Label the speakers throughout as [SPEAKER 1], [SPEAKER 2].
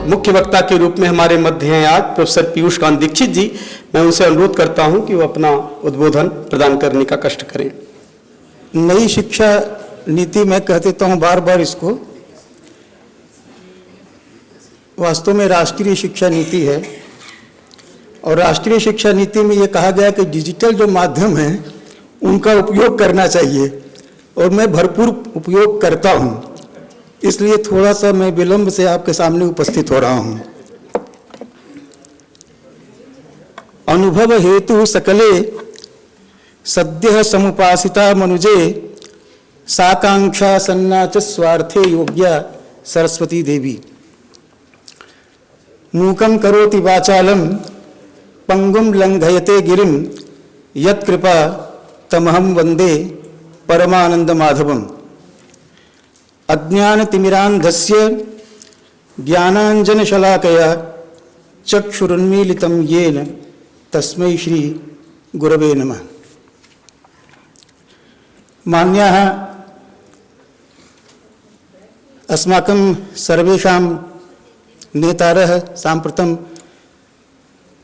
[SPEAKER 1] मुख्य वक्ता के रूप में हमारे मध्य हैं आज प्रोफेसर पीयूष कांत दीक्षित जी। मैं उनसे अनुरोध करता हूं कि वो अपना उद्बोधन प्रदान करने का कष्ट करें।
[SPEAKER 2] नई शिक्षा नीति मैं कह देता हूं बार बार इसको, वास्तव में राष्ट्रीय शिक्षा नीति है। और राष्ट्रीय शिक्षा नीति में ये कहा गया कि डिजिटल जो माध्यम हैं उनका उपयोग करना चाहिए, और मैं भरपूर उपयोग करता हूं, इसलिए थोड़ा सा मैं विलंब से आपके सामने उपस्थित हो रहा हूं। अनुभव हेतु सकले सद्यः समुपासिता मनुजे साकांक्षा सन्ना च स्वार्थे योग्या सरस्वती देवी। मूकं करोति वाचालं पंगुं लंघयते गिरिं यत्कृपा तमहं वंदे परमानंद माधवम्। अज्ञानतिमिरान्धस्य ज्ञानाञ्जनशलाकया चक्षुरुन्मीलितं येन तस्मै श्री गुरवे नमः। मान्याः अस्माकं सर्वेषां नेतारः साम्प्रतं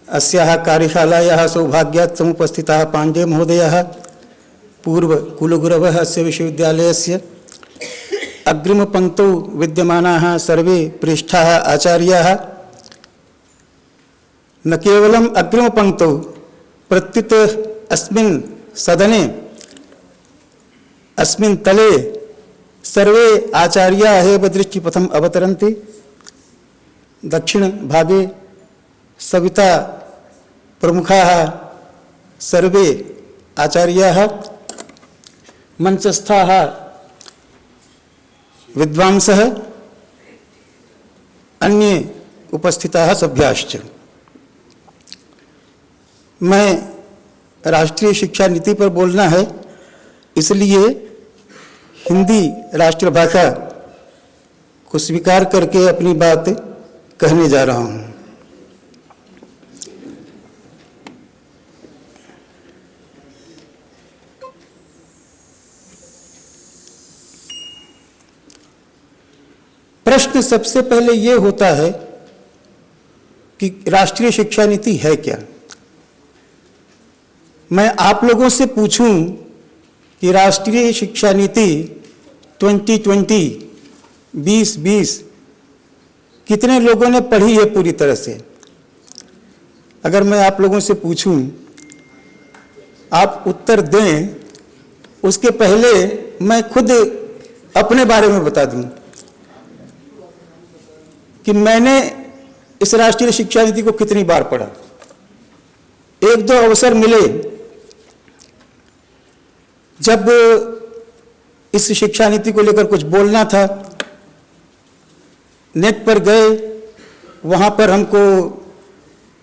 [SPEAKER 2] अस्याः कार्यशालायाः सौभाग्यात् समुपस्थिताः पाण्डे महोदयः, पूर्व कुलगुरवः अस्य विश्वविद्यालयस्य, अग्रिमपङ्क्तौ विद्यमानाः सर्वे प्रेष्ठाः आचार्याः, न केवलम् अग्रिमपङ्क्तौ प्रत्युत अस्मिन् सदने अस्मिन् तले सर्वे आचार्याः एव दृष्टिपथम् अवतरन्ति। दक्षिणभागे सविता प्रमुखाः सर्वे आचार्याः, मंचस्थाः विद्वांसः, अन्ये उपस्थिताः सभ्याश्च। मैं राष्ट्रीय शिक्षा नीति पर बोलना है, इसलिए हिंदी राष्ट्रभाषा को स्वीकार करके अपनी बात कहने जा रहा हूँ। प्रश्न सबसे पहले ये होता है कि राष्ट्रीय शिक्षा नीति है क्या। मैं आप लोगों से पूछूं कि राष्ट्रीय शिक्षा नीति 2020 कितने लोगों ने पढ़ी है पूरी तरह से। अगर मैं आप लोगों से पूछूं, आप उत्तर दें, उसके पहले मैं खुद अपने बारे में बता दूं कि मैंने इस राष्ट्रीय शिक्षा नीति को कितनी बार पढ़ा। एक दो अवसर मिले जब इस शिक्षा नीति को लेकर कुछ बोलना था, नेट पर गए, वहाँ पर हमको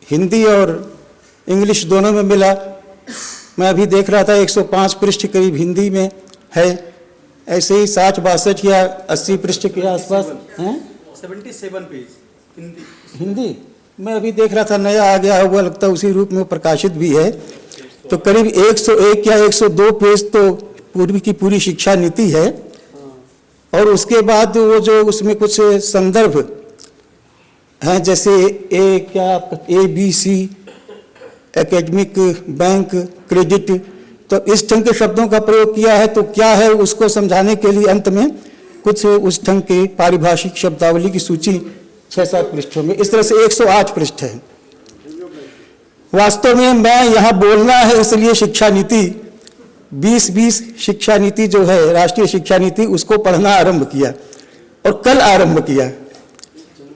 [SPEAKER 2] हिंदी और इंग्लिश दोनों में मिला। मैं अभी देख रहा था 105 पृष्ठ करीब हिंदी में है, ऐसे ही 60-62 या 80 पृष्ठ के आसपास हैं,
[SPEAKER 1] 77 पेज
[SPEAKER 2] हिंदी मैं अभी देख रहा था, नया आ गया हुआ लगता है, उसी रूप में प्रकाशित भी है। तो करीब 101 या 102 पेज तो पूर्व की पूरी शिक्षा नीति है। और उसके बाद वो जो उसमें कुछ संदर्भ हैं, जैसे ABC, एकेडमिक, बैंक, क्रेडिट, तो इस ढंग के शब्दों का प्रयोग किया है। तो क्या है उसको समझाने के लिए अंत में कुछ उस ढंग के पारिभाषिक शब्दावली की सूची 6-7 पृष्ठों में, इस तरह से 108 पृष्ठ है। वास्तव में मैं यहाँ बोलना है, इसलिए शिक्षा नीति 2020 शिक्षा नीति जो है, राष्ट्रीय शिक्षा नीति, उसको पढ़ना आरंभ किया और कल आरंभ किया।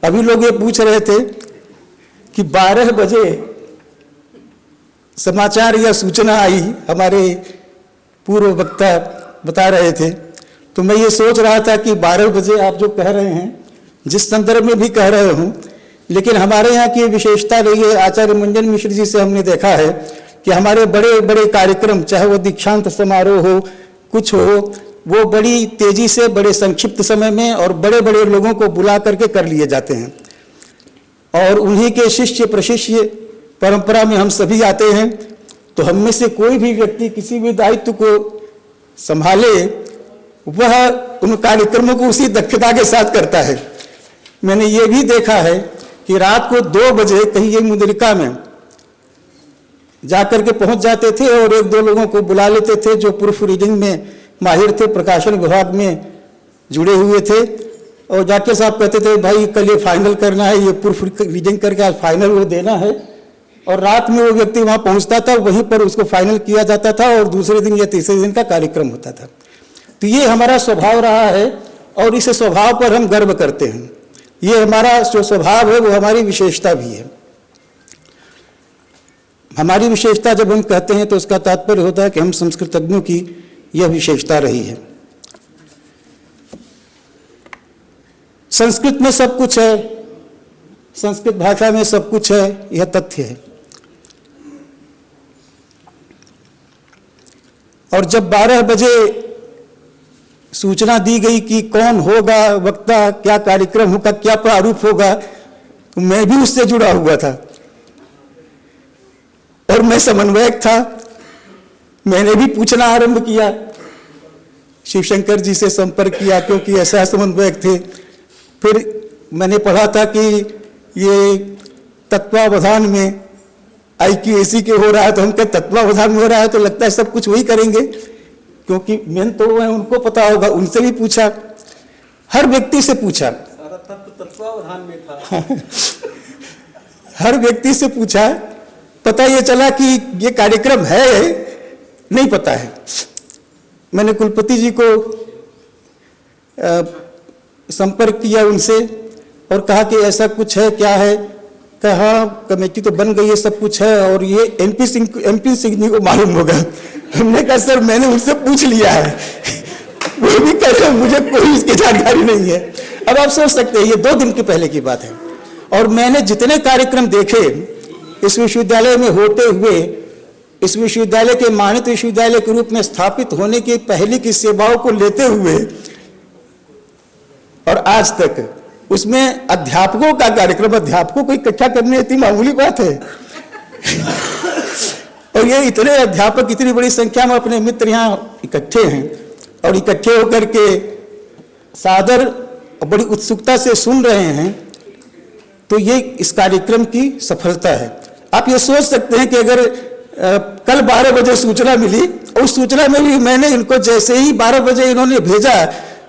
[SPEAKER 2] अभी लोग ये पूछ रहे थे कि 12 बजे समाचार या सूचना आई, हमारे पूर्व वक्ता बता रहे थे। तो मैं ये सोच रहा था कि 12 बजे आप जो कह रहे हैं, जिस संदर्भ में भी कह रहे हूँ, लेकिन हमारे यहाँ की विशेषता रही है, आचार्य मंजन मिश्र जी से हमने देखा है कि हमारे बड़े बड़े कार्यक्रम, चाहे वो दीक्षांत समारोह हो, कुछ हो, वो बड़ी तेजी से, बड़े संक्षिप्त समय में और बड़े बड़े लोगों को बुला करके कर लिए जाते हैं। और उन्हीं के शिष्य प्रशिष्य परंपरा में हम सभी आते हैं। तो हम में से कोई भी व्यक्ति किसी भी दायित्व को संभाले, वह उन कार्यक्रमों को उसी दक्षता के साथ करता है। मैंने ये भी देखा है कि रात को 2 बजे कहीं ये मुद्रिका में जाकर के पहुंच जाते थे और 1-2 लोगों को बुला लेते थे जो प्रूफ रीडिंग में माहिर थे, प्रकाशन विभाग में जुड़े हुए थे, और जाके साहब कहते थे भाई कल ये फाइनल करना है, ये प्रूफ रीडिंग करके आज फाइनल वो देना है, और रात में वो व्यक्ति वहाँ पहुँचता था, वहीं पर उसको फाइनल किया जाता था और दूसरे दिन या तीसरे दिन का कार्यक्रम होता था। तो ये हमारा स्वभाव रहा है और इस स्वभाव पर हम गर्व करते हैं। ये हमारा जो स्वभाव है वो हमारी विशेषता भी है। हमारी विशेषता जब हम कहते हैं तो उसका तात्पर्य होता है कि हम संस्कृतज्ञों की यह विशेषता रही है। संस्कृत में सब कुछ है, संस्कृत भाषा में सब कुछ है, यह तथ्य है। और जब 12 बजे सूचना दी गई कि कौन होगा वक्ता, क्या कार्यक्रम होगा, क्या प्रारूप होगा, तो मैं भी उससे जुड़ा हुआ था और मैं समन्वयक था। मैंने भी पूछना आरंभ किया, शिवशंकर जी से संपर्क किया क्योंकि ऐसा समन्वयक थे। फिर मैंने पढ़ा था कि ये तत्वावधान में IQAC के हो रहा है, तो हम क्या तत्वावधान में हो रहा है तो लगता है सब कुछ वही करेंगे, क्योंकि मेन तो वो है, उनको पता होगा। उनसे भी पूछा, हर व्यक्ति से पूछा,
[SPEAKER 1] सारा तत्व तत्वावधान में था।
[SPEAKER 2] हर व्यक्ति से पूछा, पता ये चला कि ये कार्यक्रम है, नहीं पता है। मैंने कुलपति जी को संपर्क किया उनसे और कहा कि ऐसा कुछ है, क्या है? कहा कमेटी तो बन गई है, सब कुछ है और ये MP सिंह जी को मालूम होगा। हमने कहा सर मैंने उनसे पूछ लिया है, वो भी कह रहे मुझे कोई इसकी जानकारी नहीं है। अब आप सोच सकते हैं ये 2 दिन के पहले की बात है। और मैंने जितने कार्यक्रम देखे इस विश्वविद्यालय में होते हुए, इस विश्वविद्यालय के मान्यता विश्वविद्यालय के रूप में स्थापित होने की पहले की सेवाओं को लेते हुए और आज तक, उसमें अध्यापकों का कार्यक्रम, अध्यापकों को इकट्ठा करने इतनी मामूली बात है। और ये इतने अध्यापक इतनी बड़ी संख्या में अपने मित्र यहाँ इकट्ठे हैं और इकट्ठे होकर के सादर और बड़ी उत्सुकता से सुन रहे हैं, तो ये इस कार्यक्रम की सफलता है। आप ये सोच सकते हैं कि अगर कल 12 बजे सूचना मिली, उस सूचना में भी मैंने इनको जैसे ही 12 बजे इन्होंने भेजा,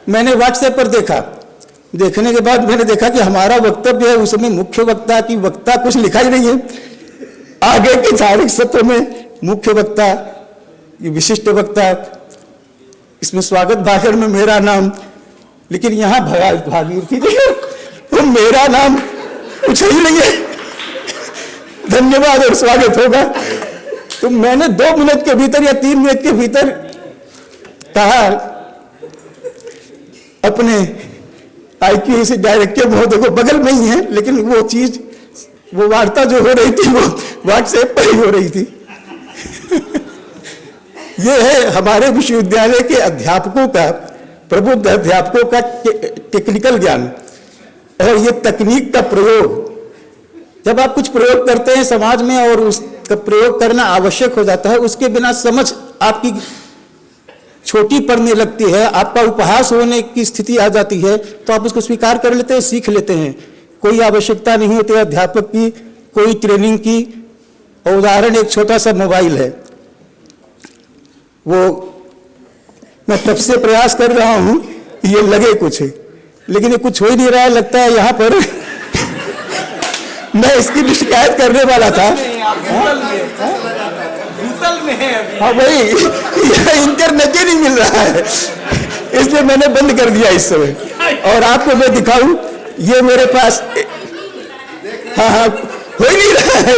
[SPEAKER 2] मैंने व्हाट्सएप पर देखा। देखने के बाद मैंने देखा कि हमारा वक्तव्य है, उसमें मुख्य वक्ता की वक्ता कुछ लिखा ही नहीं है। आगे के तारीख सत्र में मुख्य वक्ता, विशिष्ट वक्ता, इसमें स्वागत भाषण में मेरा नाम, लेकिन यहाँ भागीरथी तो मेरा नाम कुछ ही नहीं है, धन्यवाद और स्वागत होगा। तो मैंने 2 मिनट के भीतर या 3 मिनट के भीतर कहा अपने IQAC डायरेक्टर महोदय को, बगल में ही है, लेकिन वो चीज, वो वार्ता जो हो रही थी वो व्हाट्सएप पर ही हो रही थी। ये है हमारे विश्वविद्यालय के अध्यापकों का, प्रबुद्ध अध्यापकों का टेक्निकल ज्ञान और ये तकनीक का प्रयोग। जब आप कुछ प्रयोग करते हैं समाज में और उसका प्रयोग करना आवश्यक हो जाता है, उसके बिना समझ आपकी छोटी पड़ने लगती है, आपका उपहास होने की स्थिति आ जाती है, तो आप उसको स्वीकार कर लेते हैं, सीख लेते हैं। कोई आवश्यकता नहीं होती अध्यापक की, कोई ट्रेनिंग की। और उदाहरण एक छोटा सा मोबाइल है, वो मैं तब से प्रयास कर रहा हूं ये लगे कुछ, लेकिन ये कुछ हो ही नहीं रहा है। लगता है यहाँ पर मैं इसकी भी शिकायत करने वाला था। हाँ भाई, इंटरनेट ही नहीं मिल रहा है, इसलिए मैंने बंद कर दिया इस समय। और आपको मैं दिखाऊं, ये मेरे पास, हाँ हो ही नहीं रहा है।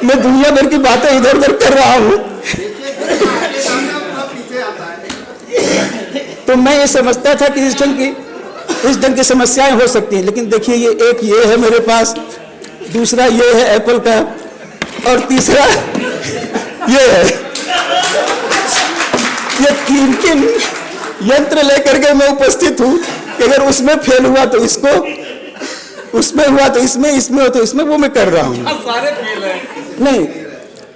[SPEAKER 2] मैं दुनिया भर की बातें इधर उधर कर रहा हूं। तो मैं ये समझता था कि इस ढंग की समस्याएं हो सकती हैं, लेकिन देखिए ये है मेरे पास, दूसरा ये है एप्पल का, और तीसरा ये है। ये 3 यंत्र लेकर के मैं उपस्थित हूं कि अगर उसमें फेल हुआ तो इसको, उसमें हुआ तो इसमें हो तो इसमें, वो मैं कर रहा हूं।
[SPEAKER 3] सारे फेल हैं।
[SPEAKER 2] नहीं,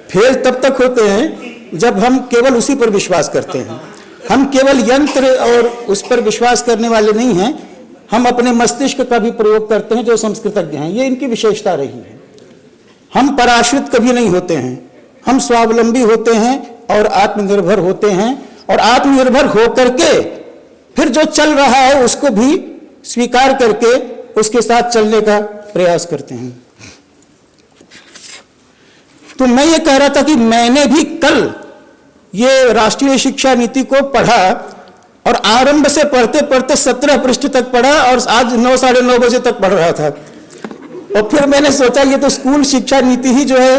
[SPEAKER 2] फेल तब तक होते हैं जब हम केवल उसी पर विश्वास करते हैं। हम केवल यंत्र और उस पर विश्वास करने वाले नहीं हैं, हम अपने मस्तिष्क का भी प्रयोग करते हैं जो संस्कृतज्ञ हैं, ये इनकी विशेषता रही है। हम पराश्रित कभी नहीं होते हैं, हम स्वावलंबी होते हैं और आत्मनिर्भर होते हैं, और आत्मनिर्भर होकर के फिर जो चल रहा है उसको भी स्वीकार करके उसके साथ चलने का प्रयास करते हैं। तो मैं ये कह रहा था कि मैंने भी कल ये राष्ट्रीय शिक्षा नीति को पढ़ा और आरंभ से पढ़ते पढ़ते 17 पृष्ठ तक पढ़ा और आज 9 साढ़े 9 बजे तक पढ़ रहा था। और फिर मैंने सोचा ये तो स्कूल शिक्षा नीति ही जो है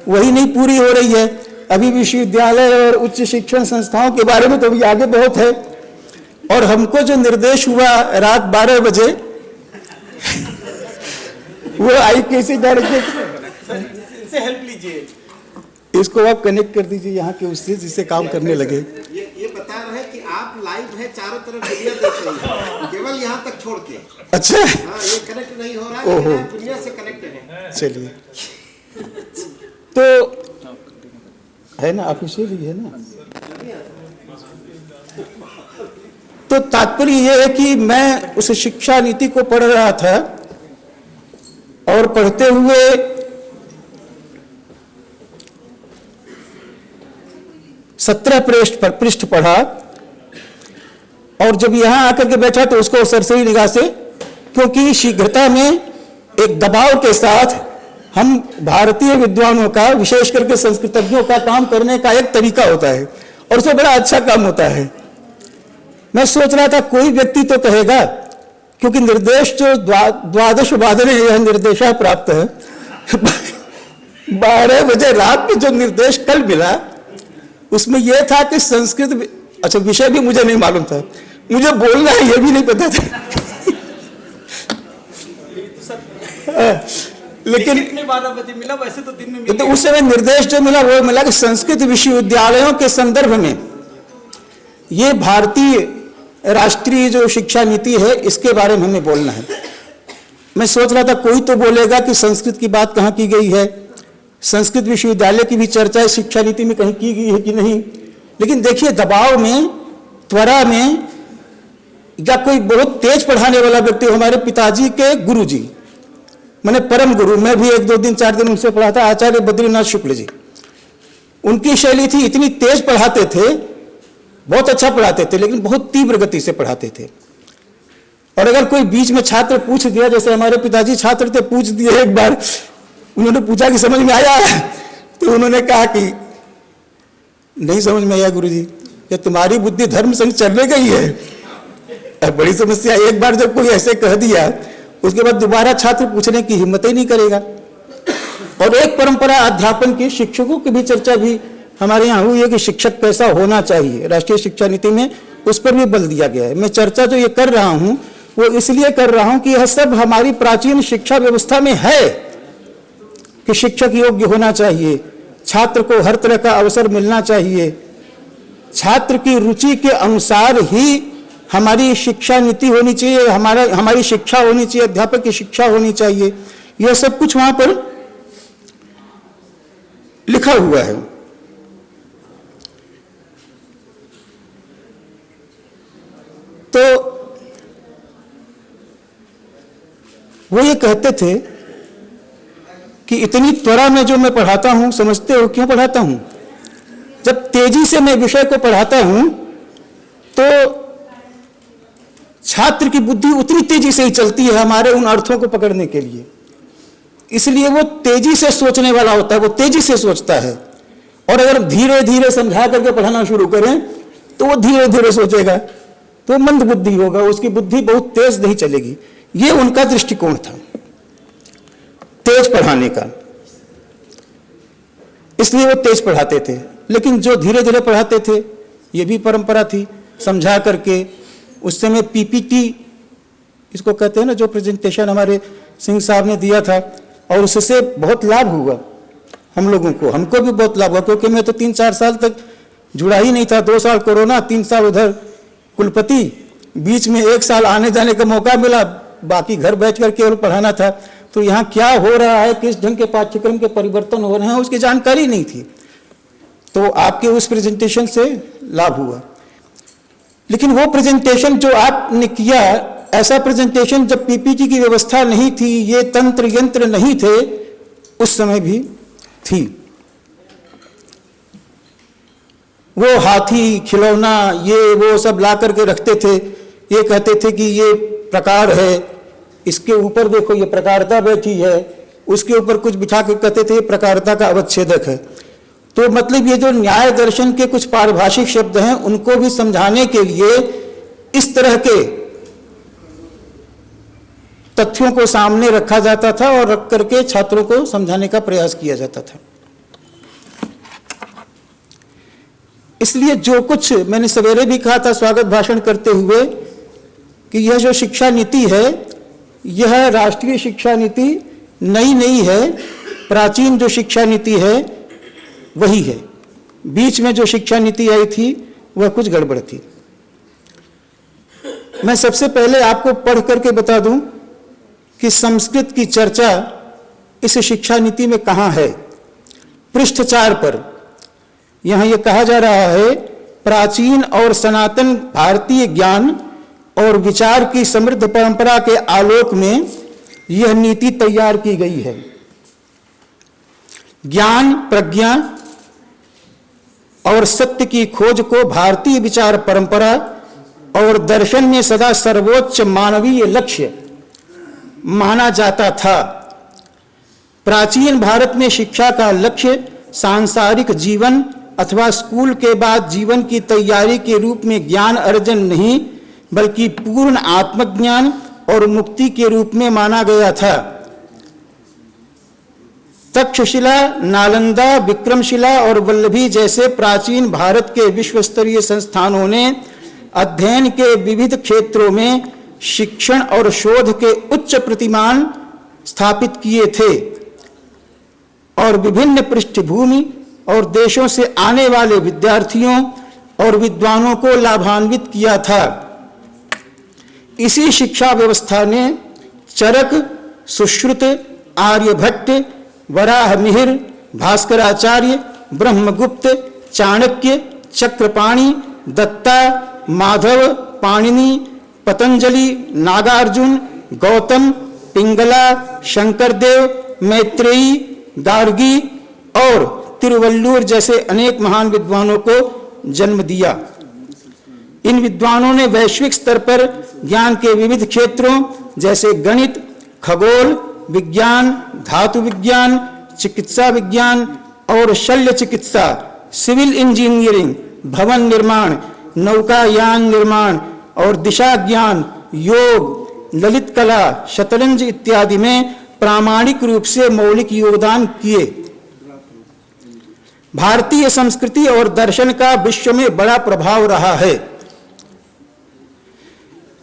[SPEAKER 2] वही नहीं पूरी हो रही है, अभी विश्वविद्यालय और उच्च शिक्षण संस्थाओं के बारे में तो अभी आगे बहुत है। और हमको जो निर्देश हुआ रात 12 बजे वो आई कैसे करके
[SPEAKER 1] इनसे हेल्प लीजिए,
[SPEAKER 2] इसको आप कनेक्ट कर दीजिए यहाँ के उससे जिससे काम करने लगे।
[SPEAKER 3] ये बता रहे हैं कि आप लाइव है, चारों तरफ दुनिया देख रही है, केवल यहाँ तक छोड़ के।
[SPEAKER 2] अच्छा,
[SPEAKER 3] हाँ, ये कनेक्ट नहीं हो रहा है, लेकिन आप दुनिया से कनेक्टेड है।
[SPEAKER 2] चलिए, तो है ना, ऑफिशियली है ना। तो तात्पर्य यह है कि मैं उस शिक्षा नीति को पढ़ रहा था और पढ़ते हुए सत्रह पृष्ठ पढ़ा, और जब यहां आकर के बैठा तो उसको सरसरी निगाह से, क्योंकि शीघ्रता में एक दबाव के साथ हम भारतीय विद्वानों का, विशेष करके संस्कृतज्ञों का काम करने का एक तरीका होता है और उसमें बड़ा अच्छा काम होता है। मैं सोच रहा था कोई व्यक्ति तो कहेगा, क्योंकि निर्देश जो द्वादश वादने यह निर्देशा प्राप्त है 12 बजे रात में जो निर्देश कल मिला उसमें यह था कि संस्कृत, अच्छा विषय भी मुझे नहीं मालूम था, मुझे बोलना है यह भी नहीं पता था लेकिन
[SPEAKER 1] 12 बजे मिला, वैसे तो दिन में मिला।
[SPEAKER 2] तो उस समय निर्देश जो मिला वो मिला कि संस्कृत विश्वविद्यालयों के संदर्भ में ये भारतीय राष्ट्रीय जो शिक्षा नीति है इसके बारे में हमें बोलना है। मैं सोच रहा था कोई तो बोलेगा कि संस्कृत की बात कहाँ की गई है, संस्कृत विश्वविद्यालय की भी चर्चा इस शिक्षा नीति में कहीं की गई है कि नहीं। लेकिन देखिए, दबाव में, त्वरा में, या कोई बहुत तेज पढ़ाने वाला व्यक्ति, हमारे पिताजी के गुरु जी, मैंने परम गुरु, मैं भी 1-2 दिन 4 दिन उनसे पढ़ा था, आचार्य बद्रीनाथ शुक्ल जी। उनकी शैली थी, इतनी तेज पढ़ाते थे, बहुत अच्छा पढ़ाते थे, लेकिन बहुत तीव्र गति से पढ़ाते थे। और अगर कोई बीच में छात्र पूछ दिया, जैसे हमारे पिताजी छात्र थे, पूछ दिए एक बार, उन्होंने पूछा कि समझ में आया, तो उन्होंने कहा कि नहीं समझ में आया गुरुजी, या तुम्हारी बुद्धि धर्म संग चलने गई है। बड़ी समस्या। एक बार जब कोई ऐसे कह दिया, उसके बाद दोबारा छात्र पूछने की हिम्मत ही नहीं करेगा। और एक परंपरा अध्यापन की, शिक्षकों की भी चर्चा भी हमारे यहाँ हुई है कि शिक्षक कैसा होना चाहिए, राष्ट्रीय शिक्षा नीति में उस पर भी बल दिया गया है। मैं चर्चा जो ये कर रहा हूँ वो इसलिए कर रहा हूँ कि यह सब हमारी प्राचीन शिक्षा व्यवस्था में है कि शिक्षक योग्य होना चाहिए, छात्र को हर तरह का अवसर मिलना चाहिए, छात्र की रुचि के अनुसार ही हमारी शिक्षा नीति होनी चाहिए, हमारी शिक्षा होनी चाहिए, अध्यापक की शिक्षा होनी चाहिए। यह सब कुछ वहां पर लिखा हुआ है। तो वो ये कहते थे कि इतनी त्वरा में जो मैं पढ़ाता हूं, समझते हो क्यों पढ़ाता हूं? जब तेजी से मैं विषय को पढ़ाता हूं तो छात्र की बुद्धि उतनी तेजी से ही चलती है हमारे उन अर्थों को पकड़ने के लिए। इसलिए वो तेजी से सोचने वाला होता है, वो तेजी से सोचता है। और अगर धीरे धीरे समझा करके पढ़ाना शुरू करें तो वो धीरे धीरे सोचेगा, तो मंद बुद्धि होगा, उसकी बुद्धि बहुत तेज नहीं चलेगी। ये उनका दृष्टिकोण था तेज पढ़ाने का, इसलिए वो तेज पढ़ाते थे। लेकिन जो धीरे धीरे पढ़ाते थे, ये भी परंपरा थी, समझा करके। उस समय पीपीटी इसको कहते हैं ना, जो प्रेजेंटेशन हमारे सिंह साहब ने दिया था, और उससे बहुत लाभ हुआ हम लोगों को, हमको भी बहुत लाभ हुआ, क्योंकि मैं तो 3-4 साल तक जुड़ा ही नहीं था। 2 साल कोरोना, 3 साल उधर कुलपति, बीच में 1 साल आने जाने का मौका मिला, बाकी घर बैठ कर केवल पढ़ाना था। तो यहाँ क्या हो रहा है, किस ढंग के पाठ्यक्रम के परिवर्तन हो रहे हैं, उसकी जानकारी नहीं थी। तो आपके उस प्रेजेंटेशन से लाभ हुआ। लेकिन वो प्रेजेंटेशन जो आपने किया ऐसा प्रेजेंटेशन जब पीपीटी की व्यवस्था नहीं थी, ये तंत्र यंत्र नहीं थे, उस समय भी थी। वो हाथी, खिलौना, ये वो सब ला करके रखते थे। ये कहते थे कि ये प्रकार है, इसके ऊपर देखो ये प्रकारता बैठी है, उसके ऊपर कुछ बिठा के कहते थे प्रकारता का अवच्छेदक है। तो मतलब ये जो न्याय दर्शन के कुछ पारिभाषिक शब्द हैं, उनको भी समझाने के लिए इस तरह के तथ्यों को सामने रखा जाता था और रख करके छात्रों को समझाने का प्रयास किया जाता था। इसलिए जो कुछ मैंने सवेरे भी कहा था स्वागत भाषण करते हुए कि यह जो शिक्षा नीति है, यह राष्ट्रीय शिक्षा नीति नई नहीं है। प्राचीन जो शिक्षा नीति है वही है। बीच में जो शिक्षा नीति आई थी वह कुछ गड़बड़ थी। मैं सबसे पहले आपको पढ़ करके बता दूं कि संस्कृत की चर्चा इस शिक्षा नीति में कहां है। पृष्ठ 4 पर यहां यह कहा जा रहा है, प्राचीन और सनातन भारतीय ज्ञान और विचार की समृद्ध परंपरा के आलोक में यह नीति तैयार की गई है। ज्ञान, प्रज्ञा और सत्य की खोज को भारतीय विचार परंपरा और दर्शन में सदा सर्वोच्च मानवीय लक्ष्य माना जाता था। प्राचीन भारत में शिक्षा का लक्ष्य सांसारिक जीवन अथवा स्कूल के बाद जीवन की तैयारी के रूप में ज्ञान अर्जन नहीं, बल्कि पूर्ण आत्मज्ञान और मुक्ति के रूप में माना गया था। तक्षशिला, नालंदा, विक्रमशिला और वल्लभी जैसे प्राचीन भारत के विश्व स्तरीय संस्थानों ने अध्ययन के विविध क्षेत्रों में शिक्षण और शोध के उच्च प्रतिमान स्थापित किए थे और विभिन्न पृष्ठभूमि और देशों से आने वाले विद्यार्थियों और विद्वानों को लाभान्वित किया था। इसी शिक्षा व्यवस्था ने चरक, सुश्रुत, आर्यभट्ट, वराहमिहिर, भास्कराचार्य, ब्रह्मगुप्त, चाणक्य, चक्रपाणि, दत्ता, माधव, पाणिनि, पतंजलि, नागार्जुन, गौतम, पिंगला, शंकरदेव, मैत्रेयी, गार्गी और तिरुवल्लुवर जैसे अनेक महान विद्वानों को जन्म दिया। इन विद्वानों ने वैश्विक स्तर पर ज्ञान के विविध क्षेत्रों जैसे गणित, खगोल विज्ञान, धातु विज्ञान, चिकित्सा विज्ञान और शल्य चिकित्सा, सिविल इंजीनियरिंग, भवन निर्माण, नौकायान निर्माण और दिशा ज्ञान, योग, ललित कला, शतरंज इत्यादि में प्रामाणिक रूप से मौलिक योगदान किए। भारतीय संस्कृति और दर्शन का विश्व में बड़ा प्रभाव रहा है।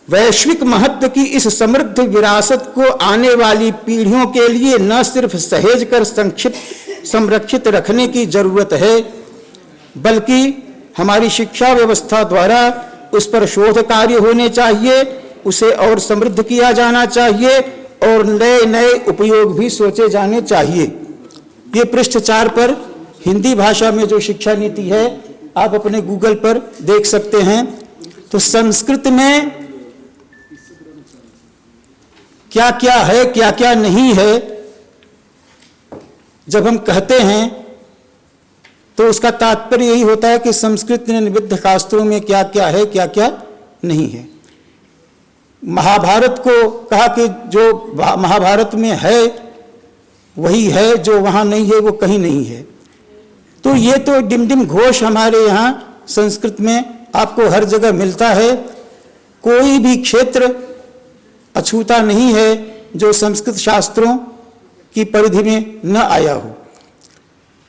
[SPEAKER 2] वैश्विक महत्व की इस समृद्ध विरासत को आने वाली पीढ़ियों के लिए न सिर्फ सहेज कर संरक्षित रखने की जरूरत है, बल्कि हमारी शिक्षा व्यवस्था द्वारा उस पर शोध कार्य होने चाहिए, उसे और समृद्ध किया जाना चाहिए और नए नए उपयोग भी सोचे जाने चाहिए। ये पृष्ठ 4 पर हिंदी भाषा में जो शिक्षा नीति है आप अपने गूगल पर देख सकते हैं। तो संस्कृत में क्या क्या है, क्या क्या नहीं है, जब हम कहते हैं तो उसका तात्पर्य यही होता है कि संस्कृत ने निबद्ध शास्त्रों में क्या क्या है, क्या क्या नहीं है। महाभारत को कहा कि जो महाभारत में है वही है, जो वहां नहीं है वो कहीं नहीं है। तो ये तो डिमडिम घोष हमारे यहाँ संस्कृत में आपको हर जगह मिलता है। कोई भी क्षेत्र अछूता नहीं है जो संस्कृत शास्त्रों की परिधि में न आया हो।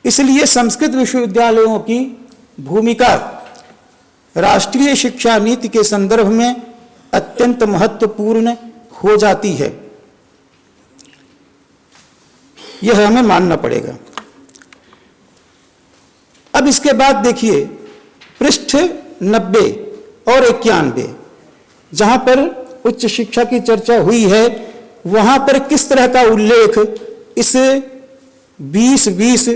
[SPEAKER 2] इसलिए संस्कृत विश्वविद्यालयों की भूमिका राष्ट्रीय शिक्षा नीति के संदर्भ में अत्यंत महत्वपूर्ण हो जाती है, यह हमें मानना पड़ेगा। अब इसके बाद देखिए पृष्ठ 90 और 91, जहां पर उच्च शिक्षा की चर्चा हुई है, वहां पर किस तरह का उल्लेख इस 2020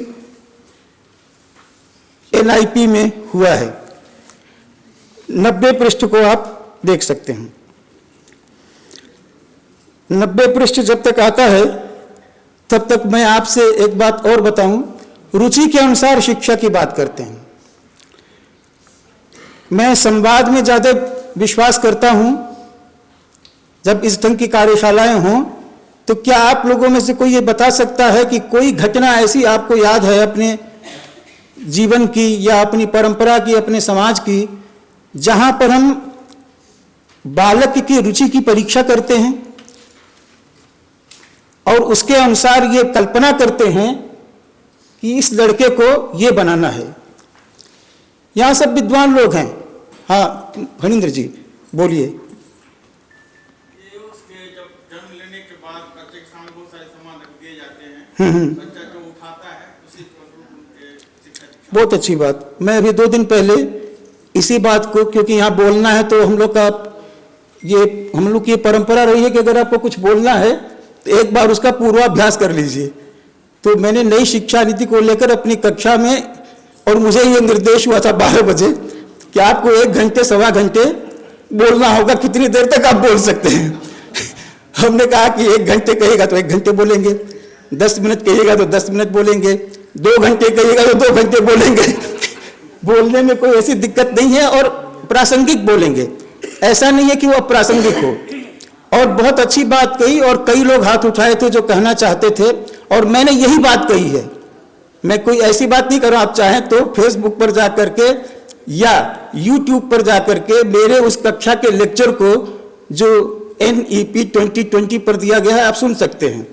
[SPEAKER 2] NIP में हुआ है। 90 पृष्ठ को आप देख सकते हैं। 90 पृष्ठ जब तक आता है तब तक मैं आपसे एक बात और बताऊं। रुचि के अनुसार शिक्षा की बात करते हैं। मैं संवाद में ज़्यादा विश्वास करता हूं। जब इस ढंग की कार्यशालाएं हों तो क्या आप लोगों में से कोई ये बता सकता है कि कोई घटना ऐसी आपको याद है अपने जीवन की या अपनी परंपरा की, अपने समाज की, जहां पर हम बालक की रुचि की परीक्षा करते हैं और उसके अनुसार ये कल्पना करते हैं कि इस लड़के को ये बनाना है। यहां सब विद्वान लोग हैं। हाँ फणींद्र जी बोलिए।
[SPEAKER 4] उसके जब जन्म लेने के बाद बच्चे के सामने बहुत सारे सामान रख दिए जाते हैं, बच्चा जो उठाता है उसी को
[SPEAKER 2] बहुत अच्छी बात। मैं अभी 2 दिन पहले इसी बात को, क्योंकि यहाँ बोलना है तो हम लोग की परंपरा रही है कि अगर आपको कुछ बोलना है तो एक बार उसका पूर्वाभ्यास कर लीजिए। तो मैंने नई शिक्षा नीति को लेकर अपनी कक्षा में, और मुझे ये निर्देश हुआ था 12 बजे कि आपको 1 घंटे सवा घंटे बोलना होगा। कितनी देर तक आप बोल सकते हैं? हमने कहा कि 1 घंटे कहेगा तो 1 घंटे बोलेंगे, 10 मिनट कहिएगा तो 10 मिनट बोलेंगे, 2 घंटे कहिएगा तो 2 घंटे बोलेंगे। बोलने में कोई ऐसी दिक्कत नहीं है और प्रासंगिक बोलेंगे, ऐसा नहीं है कि वो अप्रासंगिक हो। और बहुत अच्छी बात कही और कई लोग हाथ उठाए थे जो कहना चाहते थे और मैंने यही बात कही है। मैं कोई ऐसी बात नहीं कर रहा। आप चाहें तो फेसबुक पर जा करके या यूट्यूब पर जा करके मेरे उस कक्षा के लेक्चर को जो NEP 2020 पर दिया गया है आप सुन सकते हैं।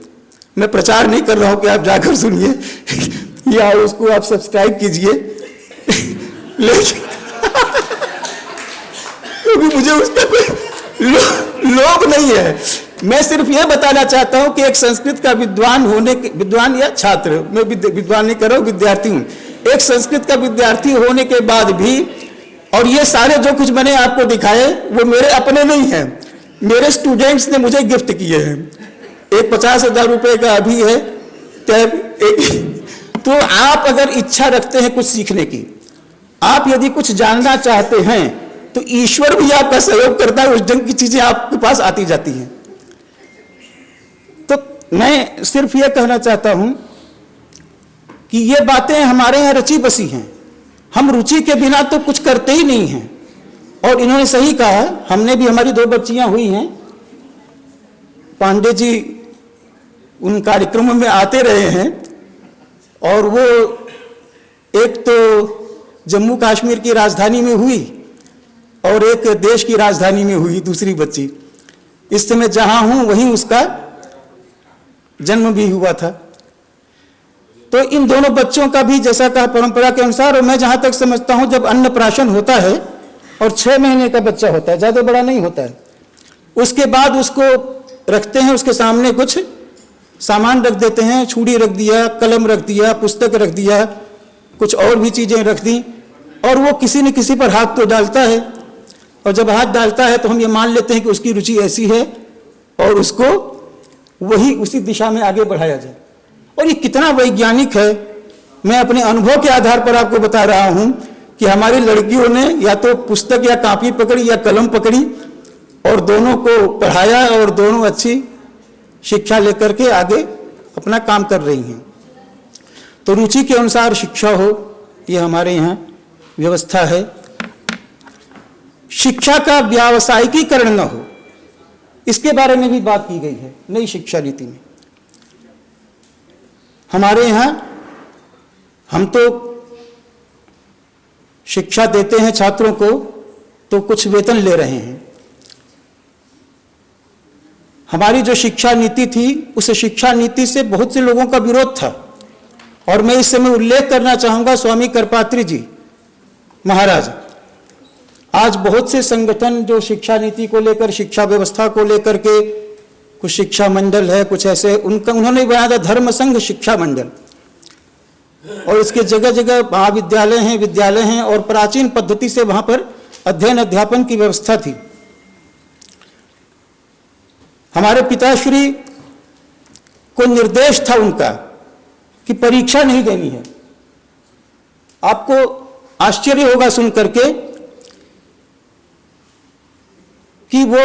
[SPEAKER 2] मैं प्रचार नहीं कर रहा हूं कि आप जाकर सुनिए या उसको आप सब्सक्राइब कीजिए, लेकिन क्योंकि मुझे उसका कोई लोभ नहीं है। मैं सिर्फ यह बताना चाहता हूं कि एक संस्कृत का विद्वान या छात्र, मैं विद्वान नहीं कर रहा हूं, विद्यार्थी हूं, एक संस्कृत का विद्यार्थी होने के बाद भी, और ये सारे जो कुछ मैंने आपको दिखाए वो मेरे अपने नहीं हैं, मेरे स्टूडेंट्स ने मुझे गिफ्ट किए हैं। एक 50,000 रुपए का अभी है टैब एक। तो आप अगर इच्छा रखते हैं कुछ सीखने की, आप यदि कुछ जानना चाहते हैं तो ईश्वर भी आपका सहयोग करता है, उस ढंग की चीजें आपके पास आती जाती हैं। तो मैं सिर्फ यह कहना चाहता हूं कि ये बातें हमारे यहां रची बसी हैं। हम रुचि के बिना तो कुछ करते ही नहीं हैं। और इन्होंने सही कहा, हमने भी, हमारी 2 बच्चियां हुई हैं, पांडे जी उन कार्यक्रमों में आते रहे हैं और वो एक तो जम्मू कश्मीर की राजधानी में हुई और एक देश की राजधानी में हुई दूसरी बच्ची। इस समय जहां हूं वहीं उसका जन्म भी हुआ था। तो इन दोनों बच्चों का भी जैसा कहा परंपरा के अनुसार, और मैं जहां तक समझता हूं जब अन्नप्राशन होता है और 6 महीने का बच्चा होता है, ज्यादा बड़ा नहीं होता है, उसके बाद उसको रखते हैं, उसके सामने कुछ सामान रख देते हैं, छुरी रख दिया, कलम रख दिया, पुस्तक रख दिया, कुछ और भी चीजें रख दी, और वो किसी न किसी पर हाथ तो डालता है। और जब हाथ डालता है तो हम ये मान लेते हैं कि उसकी रुचि ऐसी है और उसको वही उसी दिशा में आगे बढ़ाया जाए। और ये कितना वैज्ञानिक है, मैं अपने अनुभव के आधार पर आपको बता रहा हूं कि हमारी लड़कियों ने या तो पुस्तक या कॉपी पकड़ी या कलम पकड़ी और दोनों को पढ़ाया और दोनों अच्छी शिक्षा लेकर के आगे अपना काम कर रही हैं। तो रुचि के अनुसार शिक्षा हो, ये हमारे यहाँ व्यवस्था है। शिक्षा का व्यावसायिकीकरण न हो, इसके बारे में भी बात की गई है नई शिक्षा नीति में। हमारे यहाँ हम तो शिक्षा देते हैं छात्रों को तो कुछ वेतन ले रहे हैं। हमारी जो शिक्षा नीति थी उस शिक्षा नीति से बहुत से लोगों का विरोध था, और मैं इस समय उल्लेख करना चाहूंगा स्वामी करपात्री जी महाराज। आज बहुत से संगठन जो शिक्षा नीति को लेकर, शिक्षा व्यवस्था को लेकर के, कुछ शिक्षा मंडल है, कुछ ऐसे उन्होंने बनाया था धर्म संघ शिक्षा मंडल, और इसके जगह जगह महाविद्यालय हैं, विद्यालय हैं, और प्राचीन पद्धति से वहां पर अध्ययन अध्यापन की व्यवस्था थी। हमारे पिताश्री को निर्देश था उनका कि परीक्षा नहीं देनी है। आपको आश्चर्य होगा सुन करके कि वो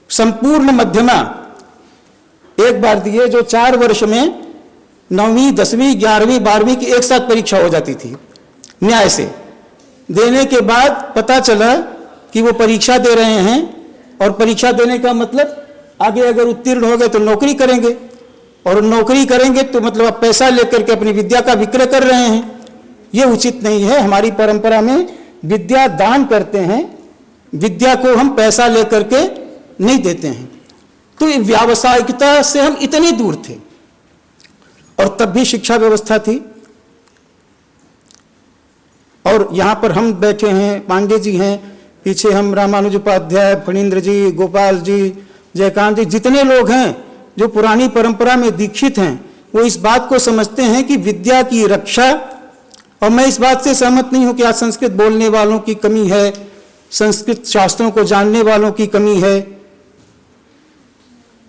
[SPEAKER 2] संपूर्ण मध्यमा एक बार दिए, जो 4 वर्ष में 9वीं 10वीं 11वीं 12वीं की एक साथ परीक्षा हो जाती थी न्याय से। देने के बाद पता चला कि वो परीक्षा दे रहे हैं, और परीक्षा देने का मतलब आगे अगर उत्तीर्ण हो गए तो नौकरी करेंगे, और नौकरी करेंगे तो मतलब आप पैसा लेकर के अपनी विद्या का विक्रय कर रहे हैं। ये उचित नहीं है। हमारी परंपरा में विद्या दान करते हैं, विद्या को हम पैसा लेकर के नहीं देते हैं। तो व्यावसायिकता से हम इतने दूर थे, और तब भी शिक्षा व्यवस्था थी। और यहाँ पर हम बैठे हैं, पांडे जी हैं, पीछे हम रामानुज उपाध्याय, फणींद्र जी, गोपाल जी, जयकांत जी, जितने लोग हैं जो पुरानी परंपरा में दीक्षित हैं, वो इस बात को समझते हैं कि विद्या की रक्षा। और मैं इस बात से सहमत नहीं हूं कि आज संस्कृत बोलने वालों की कमी है, संस्कृत शास्त्रों को जानने वालों की कमी है।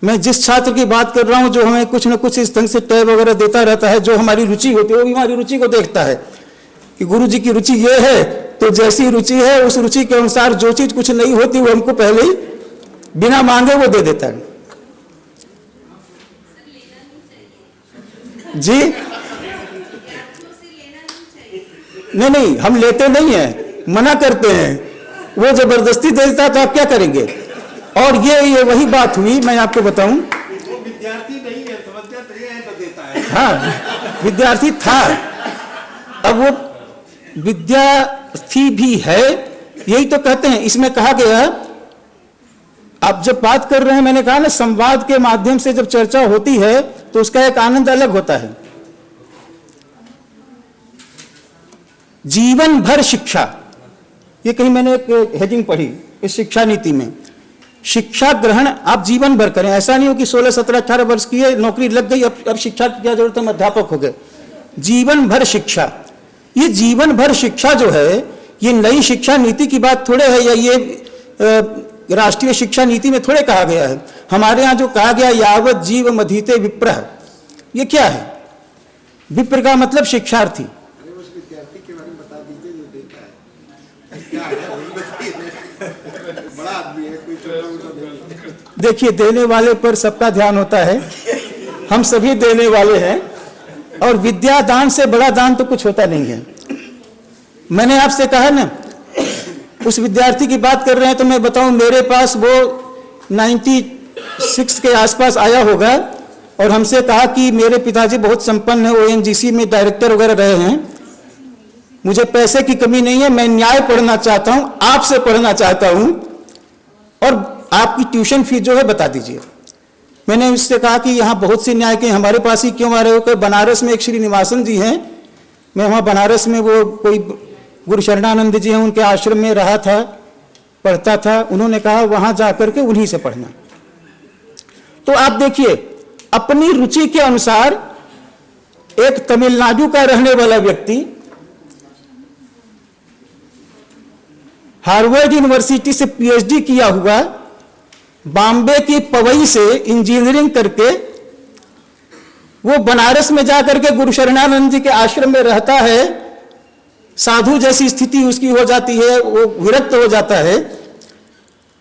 [SPEAKER 2] मैं जिस छात्र की बात कर रहा हूं, जो हमें कुछ न कुछ इस ढंग से टैब वगैरह देता रहता है, जो हमारी रुचि होती है, वो भी हमारी रुचि को देखता है कि गुरु जी की रुचि ये है, तो जैसी रुचि है उस रुचि के अनुसार जो चीज कुछ नहीं होती वो हमको पहले ही बिना मांगे वो दे देता है। जी नहीं, हम लेते नहीं हैं, मना करते हैं। वो जबरदस्ती देता तो आप क्या करेंगे। और ये वही बात हुई, मैं आपको बताऊं।
[SPEAKER 3] वो विद्यार्थी नहीं है, समस्या तो ये है तो देता है।
[SPEAKER 2] हाँ, विद्यार्थी था, अब वो विद्यार्थी भी है, यही तो कहते हैं। इसमें कहा गया, आप जब बात कर रहे हैं, मैंने कहा ना, संवाद के माध्यम से जब चर्चा होती है तो उसका एक आनंद अलग होता है। जीवन भर शिक्षा, ये कहीं मैंने एक हेडिंग पढ़ी इस शिक्षा नीति में, शिक्षा ग्रहण आप जीवन भर करें। ऐसा नहीं हो कि 16 17 18 वर्ष की है, नौकरी लग गई, अब शिक्षा की क्या जरूरत है, हम अध्यापक हो गए। जीवन भर शिक्षा, ये जीवन भर शिक्षा जो है, ये नई शिक्षा नीति की बात थोड़े है, या ये राष्ट्रीय शिक्षा नीति में थोड़े कहा गया है। हमारे यहाँ जो कहा गया, यावत जीव मधीते विप्रः, ये क्या है? विप्र का मतलब शिक्षार्थी।
[SPEAKER 3] उस विद्यार्थी के बारे में बता दीजिए जो देता है क्या है। बड़ा आदमी है, कोई छोटा मोटा नहीं।
[SPEAKER 2] देखिए, देने वाले पर सबका ध्यान होता है, हम सभी देने वाले हैं, और विद्या दान से बड़ा दान तो कुछ होता नहीं है। मैंने आपसे कहा ना, उस विद्यार्थी की बात कर रहे हैं, तो मैं बताऊं, मेरे पास वो 96 के आसपास आया होगा, और हमसे कहा कि मेरे पिताजी बहुत संपन्न है, ONGC में डायरेक्टर वगैरह रहे हैं, मुझे पैसे की कमी नहीं है, मैं न्याय पढ़ना चाहता हूं, आपसे पढ़ना चाहता हूं, और आपकी ट्यूशन फीस जो है बता दीजिए। मैंने उससे कहा कि यहाँ बहुत से न्याय के, हमारे पास ही क्यों आ रहे हो? कि बनारस में एक श्रीनिवासन जी हैं, मैं वहाँ बनारस में वो कोई गुरु शरणानंद जी हैं, उनके आश्रम में रहा था, पढ़ता था। उन्होंने कहा वहाँ जाकर के उन्हीं से पढ़ना। तो आप देखिए, अपनी रुचि के अनुसार एक तमिलनाडु का रहने वाला व्यक्ति हार्वर्ड यूनिवर्सिटी से PhD किया हुआ, बॉम्बे की पवई से इंजीनियरिंग करके वो बनारस में जाकर के गुरु शरणानंद जी के आश्रम में रहता है, साधु जैसी स्थिति उसकी हो जाती है, वो विरक्त हो जाता है,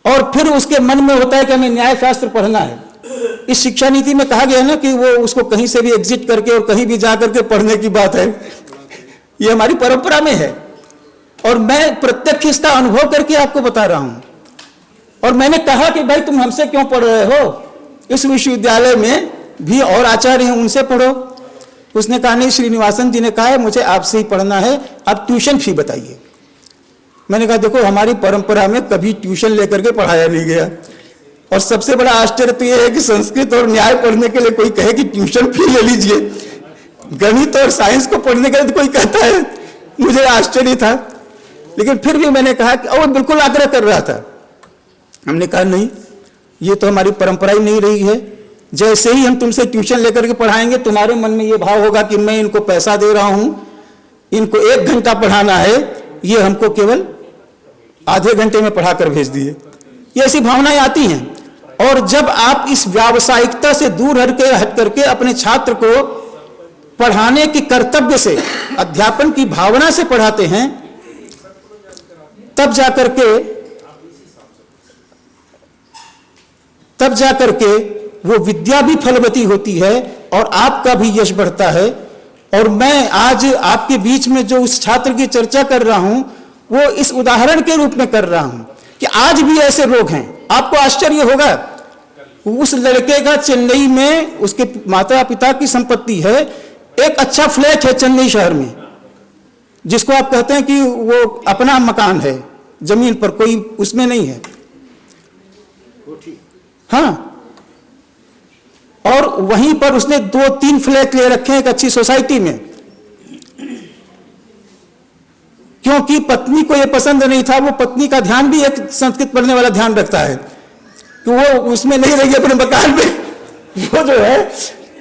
[SPEAKER 2] और फिर उसके मन में होता है कि हमें न्याय शास्त्र पढ़ना है। इस शिक्षा नीति में कहा गया ना कि वो उसको कहीं से भी एग्जिट करके और कहीं भी जाकर के पढ़ने की बात है। ये हमारी परंपरा में है, और मैं प्रत्यक्ष इसका अनुभव करके आपको बता रहा हूं। और मैंने कहा कि भाई तुम हमसे क्यों पढ़ रहे हो, इस विश्वविद्यालय में भी और आचार्य हैं, उनसे पढ़ो। उसने कहा नहीं, श्रीनिवासन जी ने कहा है मुझे आपसे ही पढ़ना है, आप ट्यूशन फी बताइए। मैंने कहा देखो, हमारी परंपरा में कभी ट्यूशन लेकर के पढ़ाया नहीं गया, और सबसे बड़ा आश्चर्य तो यह है कि संस्कृत और न्याय पढ़ने के लिए कोई कहे कि ट्यूशन फी ले लीजिए, गणित और साइंस को पढ़ने के लिए तो कोई कहता है। मुझे आश्चर्य था, लेकिन फिर भी मैंने कहा कि, और बिल्कुल आग्रह कर रहा था। हमने कहा नहीं, ये तो हमारी परंपरा ही नहीं रही है। जैसे ही हम तुमसे ट्यूशन लेकर के पढ़ाएंगे, तुम्हारे मन में ये भाव होगा कि मैं इनको पैसा दे रहा हूं, इनको 1 घंटा पढ़ाना है, ये हमको केवल आधे घंटे में पढ़ाकर भेज दिए। ये ऐसी भावनाएं आती हैं। और जब आप इस व्यावसायिकता से दूर हट करके अपने छात्र को पढ़ाने के कर्तव्य से, अध्यापन की भावना से पढ़ाते हैं, तब जाकर के वो विद्या भी फलवती होती है और आपका भी यश बढ़ता है। और मैं आज आपके बीच में जो उस छात्र की चर्चा कर रहा हूं वो इस उदाहरण के रूप में कर रहा हूं कि आज भी ऐसे लोग हैं। आपको आश्चर्य होगा, उस लड़के का चेन्नई में उसके माता पिता की संपत्ति है, एक अच्छा फ्लैट है चेन्नई शहर में, जिसको आप कहते हैं कि वो अपना मकान है, जमीन पर कोई उसमें नहीं है। हाँ, और वहीं पर उसने 2-3 फ्लैट ले रखे हैं एक अच्छी सोसाइटी में, क्योंकि पत्नी को यह पसंद नहीं था। वो पत्नी का ध्यान भी एक संस्कृत पढ़ने वाला ध्यान रखता है कि वो उसमें नहीं रहेगी अपने मकान में, वो जो है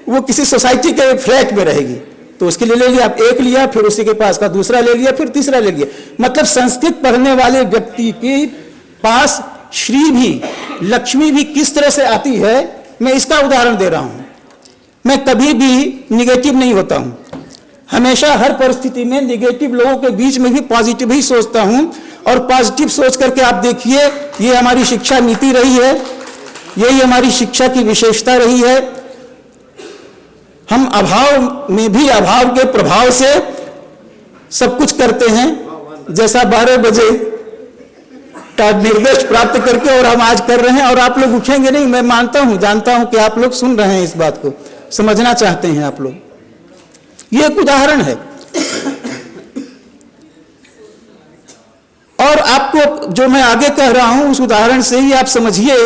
[SPEAKER 2] वो किसी सोसाइटी के फ्लैट में रहेगी। तो उसके लिए ले लिया, आप एक लिया, फिर उसी के पास का दूसरा ले लिया, फिर तीसरा ले लिया। मतलब संस्कृत पढ़ने वाले व्यक्ति के पास श्री भी, लक्ष्मी भी किस तरह से आती है, मैं इसका उदाहरण दे रहा हूं। मैं कभी भी निगेटिव नहीं होता हूं, हमेशा हर परिस्थिति में निगेटिव लोगों के बीच में भी पॉजिटिव ही सोचता हूं। और पॉजिटिव सोच करके आप देखिए, ये हमारी शिक्षा नीति रही है, यही हमारी शिक्षा की विशेषता रही है। हम अभाव में भी अभाव के प्रभाव से सब कुछ करते हैं, जैसा 12 बजे का निर्देश प्राप्त करके और हम आज कर रहे हैं। और आप लोग उठेंगे नहीं, मैं मानता हूं, जानता हूं कि आप लोग सुन रहे हैं, इस बात को समझना चाहते हैं आप लोग। ये एक उदाहरण है। और आपको जो मैं आगे कह रहा हूं उस उदाहरण से ही आप समझिए।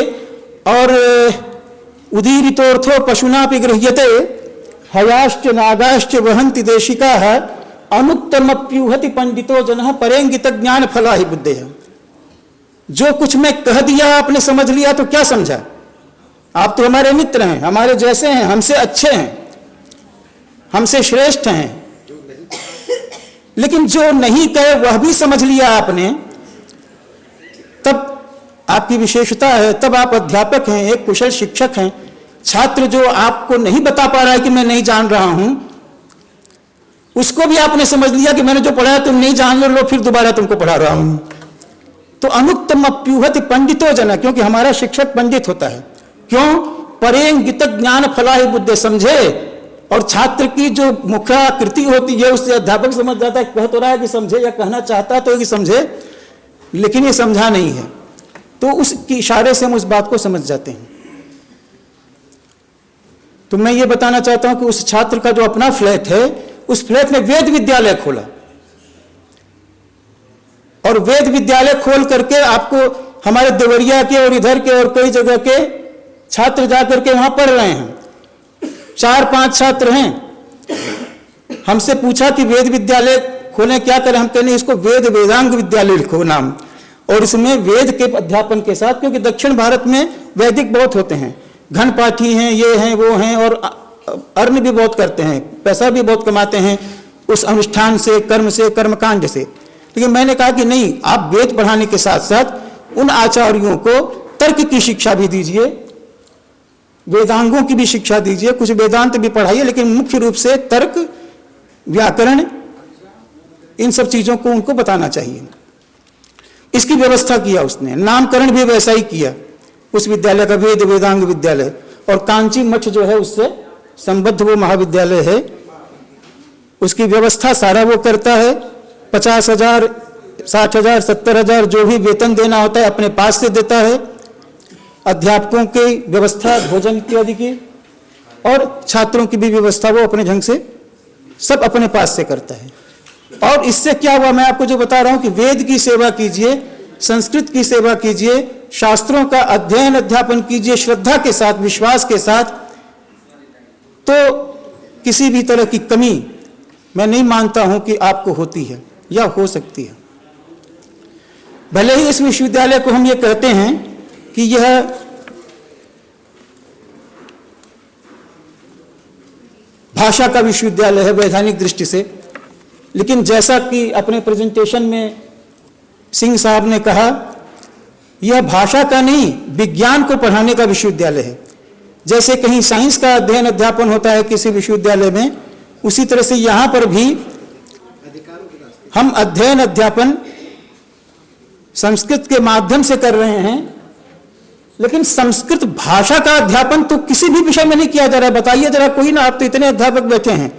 [SPEAKER 2] और उदीरितोर्थो पशुनापि गृह्यते हयाश्च नागाश्च वहन्ति देशिकाः अनुक्तमप्युहति पंडितो जनः परेंगित ज्ञान फला ही बुद्धेः। जो कुछ मैं कह दिया आपने समझ लिया तो क्या समझा? आप तो हमारे मित्र हैं, हमारे जैसे हैं, हमसे अच्छे हैं, हमसे श्रेष्ठ हैं। लेकिन जो नहीं कहे वह भी समझ लिया आपने, तब आपकी विशेषता है, तब आप अध्यापक हैं, एक कुशल शिक्षक हैं। छात्र जो आपको नहीं बता पा रहा है कि मैं नहीं जान रहा हूं, उसको भी आपने समझ लिया कि मैंने जो पढ़ाया तुम नहीं जान लो, फिर दोबारा तुमको पढ़ा रहा हूं। तो अनुक्तम अप्युहति पंडितो जन, क्योंकि हमारा शिक्षक पंडित होता है। क्यों? परेंगित ज्ञान फला ही बुद्धे, समझे। और छात्र की जो मुखाकृति होती है उससे अध्यापक समझ जाता है, कह तो रहा है कि समझे, या कहना चाहता तो कि समझे, लेकिन ये समझा नहीं है। तो उसके इशारे से हम उस बात को समझ जाते हैं। तो मैं ये बताना चाहता हूं कि उस छात्र का जो अपना फ्लैट है, उस फ्लैट में वेद विद्यालय खोला, और वेद विद्यालय खोल करके आपको हमारे देवरिया के और इधर के और कई जगह के छात्र जाकर के वहां पढ़ रहे हैं। 4-5 छात्र हैं। हमसे पूछा कि वेद विद्यालय खोलें, क्या करें? हम कहने इसको वेद वेदांग विद्यालय लिखो नाम, और इसमें वेद के अध्यापन के साथ, क्योंकि दक्षिण भारत में वैदिक बहुत होते हैं, घन पाठी हैं, ये हैं वो हैं, और अर्न भी बहुत करते हैं, पैसा भी बहुत कमाते हैं उस अनुष्ठान से, कर्म से, कर्मकांड से। लेकिन मैंने कहा कि नहीं, आप वेद पढ़ाने के साथ साथ उन आचार्यों को तर्क की शिक्षा भी दीजिए, वेदांगों की भी शिक्षा दीजिए, कुछ वेदांत भी पढ़ाइए, लेकिन मुख्य रूप से तर्क, व्याकरण, इन सब चीजों को उनको बताना चाहिए। इसकी व्यवस्था किया उसने। नामकरण भी वैसा ही किया उस विद्यालय का, वेद वेदांग विद्यालय। और कांची मठ जो है उससे संबद्ध वो महाविद्यालय है, उसकी व्यवस्था सारा वो करता है। 50,000, 60,000, 70,000 जो भी वेतन देना होता है अपने पास से देता है। अध्यापकों की व्यवस्था, भोजन इत्यादि की, और छात्रों की भी व्यवस्था वो अपने ढंग से सब अपने पास से करता है। और इससे क्या हुआ, मैं आपको जो बता रहा हूं कि वेद की सेवा कीजिए, संस्कृत की सेवा कीजिए, शास्त्रों का अध्ययन अध्यापन कीजिए श्रद्धा के साथ, विश्वास के साथ, तो किसी भी तरह की कमी मैं नहीं मानता हूं कि आपको होती है या हो सकती है। भले ही इस विश्वविद्यालय को हम ये कहते हैं कि यह भाषा का विश्वविद्यालय है वैधानिक दृष्टि से, लेकिन जैसा कि अपने प्रेजेंटेशन में सिंह साहब ने कहा, यह भाषा का नहीं, विज्ञान को पढ़ाने का विश्वविद्यालय है। जैसे कहीं साइंस का अध्ययन अध्यापन होता है किसी विश्वविद्यालय में, उसी तरह से यहां पर भी हम अध्ययन अध्यापन संस्कृत के माध्यम से कर रहे हैं, लेकिन संस्कृत भाषा का अध्यापन तो किसी भी विषय में नहीं किया जा रहा है। बताइए जरा कोई ना, आप तो इतने अध्यापक बैठे हैं,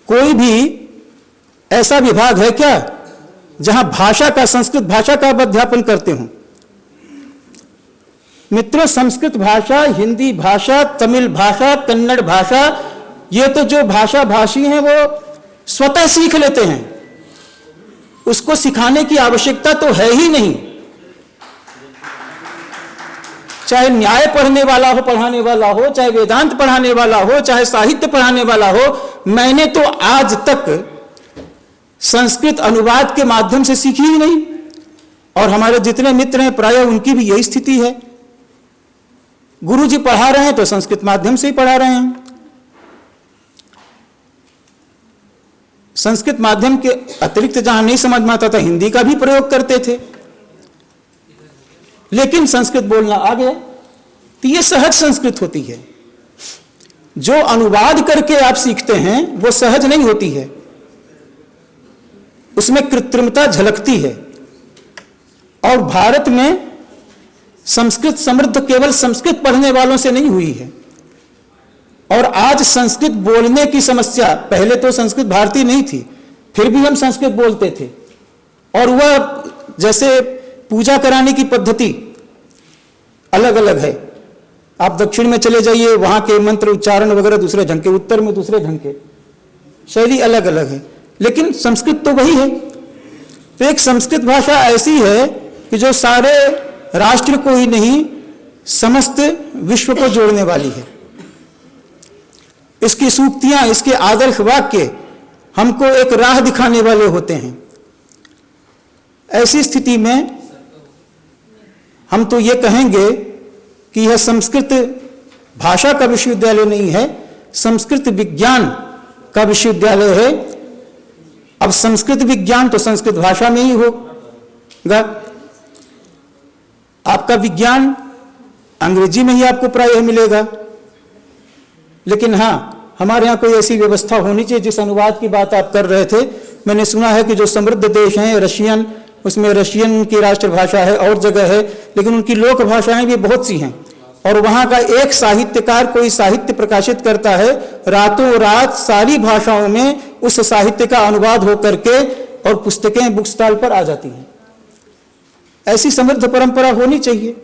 [SPEAKER 2] कोई भी ऐसा विभाग है क्या जहां भाषा का, संस्कृत भाषा का आप अध्यापन करते हो? मित्रों, संस्कृत भाषा, हिंदी भाषा, तमिल भाषा, कन्नड़ भाषा, ये तो जो भाषा भाषी हैं वो स्वतः सीख लेते हैं, उसको सिखाने की आवश्यकता तो है ही नहीं। चाहे न्याय पढ़ने वाला हो, पढ़ाने वाला हो, चाहे वेदांत पढ़ाने वाला हो, चाहे साहित्य पढ़ाने वाला हो, मैंने तो आज तक संस्कृत अनुवाद के माध्यम से सीखी ही नहीं। और हमारे जितने मित्र हैं प्रायः उनकी भी यही स्थिति है। गुरुजी पढ़ा रहे हैं तो संस्कृत माध्यम से ही पढ़ा रहे हैं। संस्कृत माध्यम के अतिरिक्त जहां नहीं समझ में आता था हिंदी का भी प्रयोग करते थे, लेकिन संस्कृत बोलना आ गया। तो ये सहज संस्कृत होती है। जो अनुवाद करके आप सीखते हैं वो सहज नहीं होती है, उसमें कृत्रिमता झलकती है। और भारत में संस्कृत समृद्ध केवल संस्कृत पढ़ने वालों से नहीं हुई है। और आज संस्कृत बोलने की समस्या, पहले तो संस्कृत भारतीय नहीं थी, फिर भी हम संस्कृत बोलते थे। और वह जैसे पूजा कराने की पद्धति अलग अलग है। आप दक्षिण में चले जाइए, वहां के मंत्र उच्चारण वगैरह दूसरे ढंग के, उत्तर में दूसरे ढंग के, शैली अलग अलग है, लेकिन संस्कृत तो वही है। तो एक संस्कृत भाषा ऐसी है कि जो सारे राष्ट्र को ही नहीं, समस्त विश्व को जोड़ने वाली है। इसकी सूक्तियां, इसके आदर्श वाक्य हमको एक राह दिखाने वाले होते हैं। ऐसी स्थिति में हम तो ये कहेंगे कि यह संस्कृत भाषा का विश्वविद्यालय नहीं है, संस्कृत विज्ञान का विश्वविद्यालय है। अब संस्कृत विज्ञान तो संस्कृत भाषा में ही होगा। आपका विज्ञान अंग्रेजी में ही आपको प्रायः मिलेगा। लेकिन हाँ, हमारे यहाँ कोई ऐसी व्यवस्था होनी चाहिए। जिस अनुवाद की बात आप कर रहे थे, मैंने सुना है कि जो समृद्ध देश हैं रशियन, उसमें रशियन की राष्ट्रभाषा है और जगह है, लेकिन उनकी लोक भाषाएं भी बहुत सी हैं। और वहाँ का एक साहित्यकार कोई साहित्य प्रकाशित करता है, रातों रात सारी भाषाओं में उस साहित्य का अनुवाद हो करके और पुस्तकें बुक स्टॉल पर आ जाती हैं। ऐसी समृद्ध परंपरा होनी चाहिए।